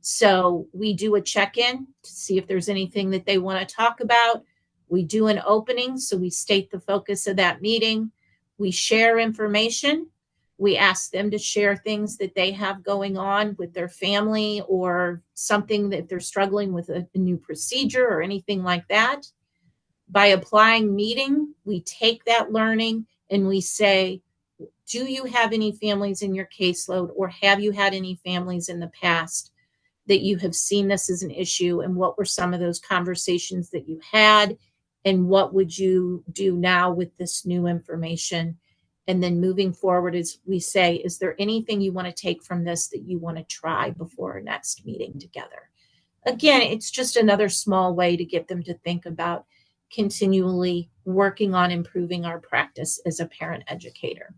So we do a check-in to see if there's anything that they want to talk about. We do an opening, so we state the focus of that meeting. We share information. We ask them to share things that they have going on with their family or something that they're struggling with, a new procedure or anything like that. By applying meeting, we take that learning and we say, do you have any families in your caseload, or have you had any families in the past that you have seen this as an issue, and what were some of those conversations that you had, and what would you do now with this new information? And then moving forward, as we say, is there anything you want to take from this that you want to try before our next meeting together? Again, it's just another small way to get them to think about continually working on improving our practice as a parent educator.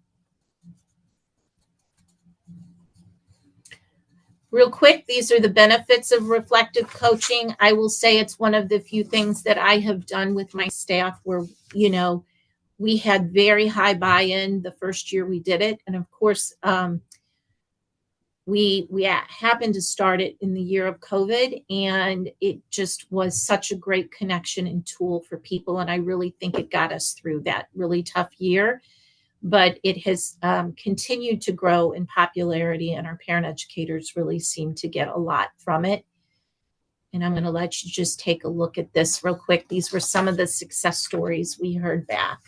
Real quick, these are the benefits of reflective coaching. I will say it's one of the few things that I have done with my staff where, we had very high buy-in the first year we did it. And of course, we happened to start it in the year of COVID, and it just was such a great connection and tool for people. And I really think it got us through that really tough year. But it has continued to grow in popularity, and our parent educators really seem to get a lot from it. And I'm going to let you just take a look at this real quick. These were some of the success stories we heard back.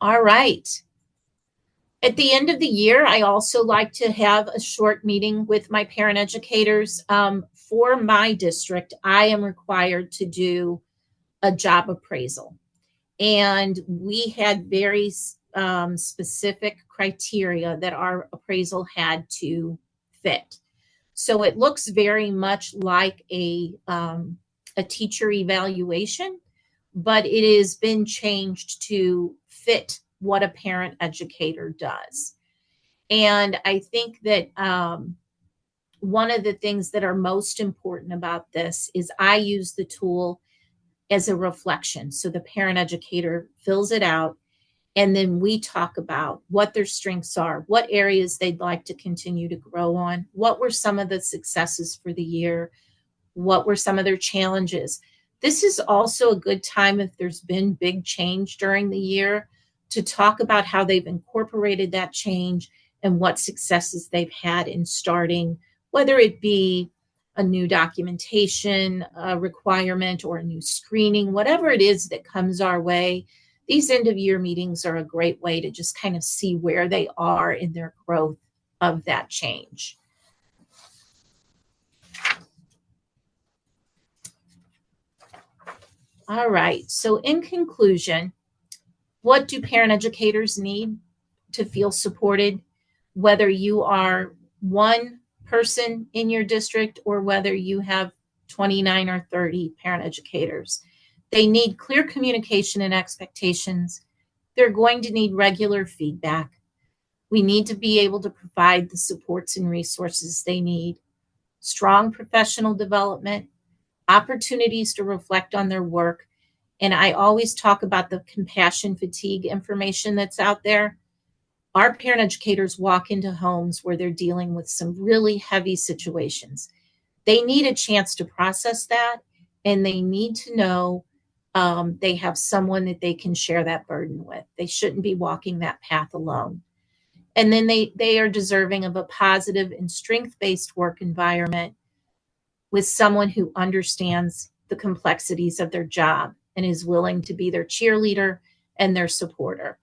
All right. At the end of the year, I also like to have a short meeting with my parent educators for my district, I am required to do a job appraisal. And we had very specific criteria that our appraisal had to fit. So it looks very much like a teacher evaluation, but it has been changed to fit what a parent educator does. And I think that one of the things that are most important about this is I use the tool as a reflection. So the parent educator fills it out, and then we talk about what their strengths are, what areas they'd like to continue to grow on, what were some of the successes for the year, what were some of their challenges. This is also a good time if there's been big change during the year to talk about how they've incorporated that change and what successes they've had in starting, whether it be a new documentation requirement or a new screening, whatever it is that comes our way. These end of year meetings are a great way to just kind of see where they are in their growth of that change. All right, so in conclusion, what do parent educators need to feel supported, whether you are one person in your district or whether you have 29 or 30 parent educators? They need clear communication and expectations. They're going to need regular feedback. We need to be able to provide the supports and resources they need, strong professional development, opportunities to reflect on their work. And I always talk about the compassion fatigue information that's out there. Our parent educators walk into homes where they're dealing with some really heavy situations. They need a chance to process that, and they need to know they have someone that they can share that burden with. They shouldn't be walking that path alone. And then they are deserving of a positive and strength-based work environment with someone who understands the complexities of their job and is willing to be their cheerleader and their supporter.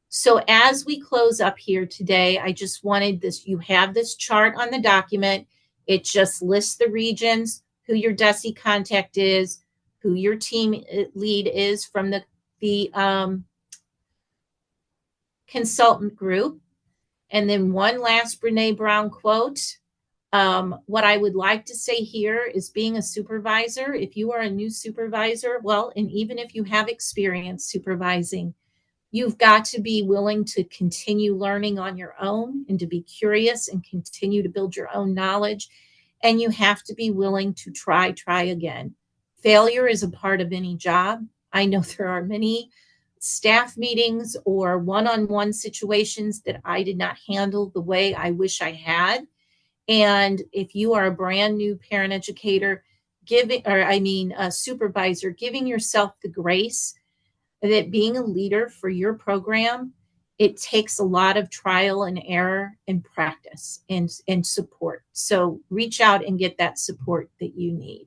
So as we close up here today, I just wanted this, you have this chart on the document. It just lists the regions, who your DESE contact is, who your team lead is from the consultant group. And then one last Brene Brown quote. What I would like to say here is being a supervisor, if you are a new supervisor, well, and even if you have experience supervising, you've got to be willing to continue learning on your own and to be curious and continue to build your own knowledge. And you have to be willing to try again. Failure is a part of any job. I know there are many staff meetings or one-on-one situations that I did not handle the way I wish I had. And if you are a brand new parent educator, a supervisor, giving yourself the grace that being a leader for your program, it takes a lot of trial and error and practice and support. So reach out and get that support that you need.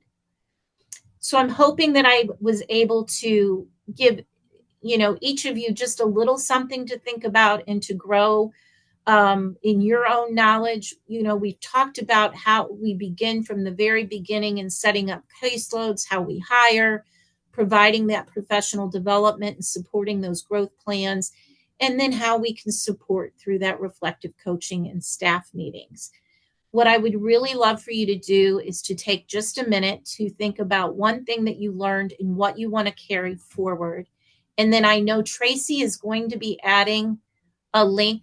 So I'm hoping that I was able to give, each of you just a little something to think about and to grow in your own knowledge. We've talked about how we begin from the very beginning in setting up caseloads, how we hire, providing that professional development and supporting those growth plans, and then how we can support through that reflective coaching and staff meetings. What I would really love for you to do is to take just a minute to think about one thing that you learned and what you want to carry forward. And then I know Tracy is going to be adding a link.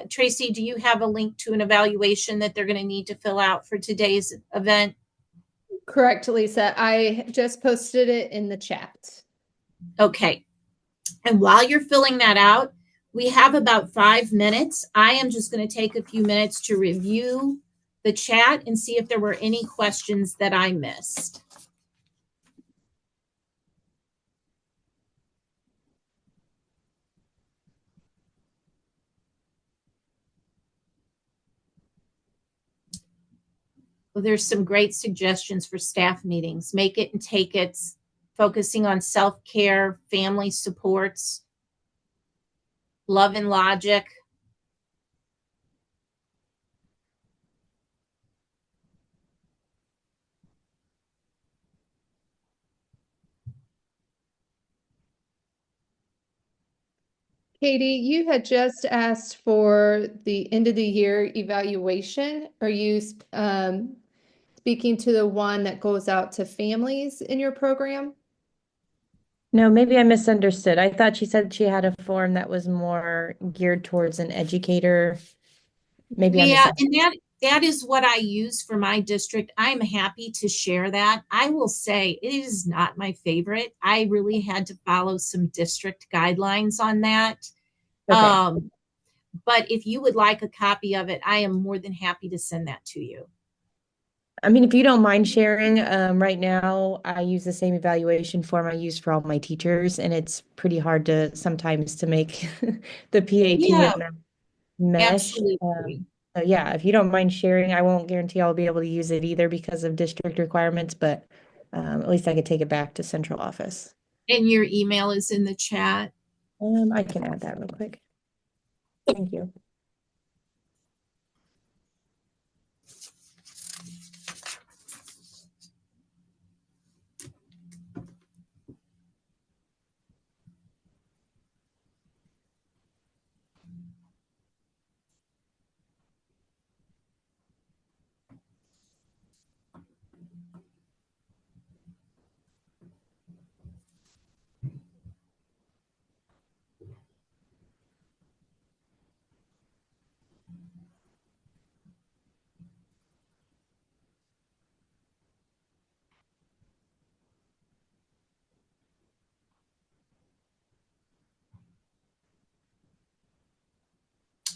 Tracy, do you have a link to an evaluation that they're going to need to fill out for today's event? Correct, Lisa. I just posted it in the chat. Okay. And while you're filling that out, we have about 5 minutes. I am just going to take a few minutes to review the chat and see if there were any questions that I missed. Well, there's some great suggestions for staff meetings. Make it and take it, focusing on self-care, family supports, love and logic. Katie, you had just asked for the end of the year evaluation. Are you speaking to the one that goes out to families in your program? No, maybe I misunderstood. I thought she said she had a form that was more geared towards an educator. Maybe I Yeah, misunderstood. and that is what I use for my district. I'm happy to share that. I will say it is not my favorite. I really had to follow some district guidelines on that. Okay. But if you would like a copy of it, I am more than happy to send that to you. I mean, if you don't mind sharing, right now I use the same evaluation form I use for all my teachers, and it's pretty hard to sometimes to make the PAT Yeah, and the mesh. absolutely. So yeah, if you don't mind sharing, I won't guarantee I'll be able to use it either because of district requirements, but at least I could take it back to central office. And your email is in the chat. I can add that real quick. Thank you.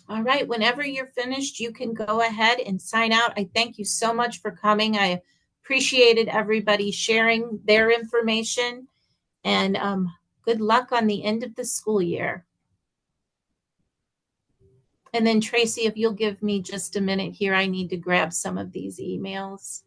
All right, whenever you're finished, you can go ahead and sign out. I thank you so much for coming. I appreciated everybody sharing their information, and good luck on the end of the school year. And then Tracy, if you'll give me just a minute here, I need to grab some of these emails.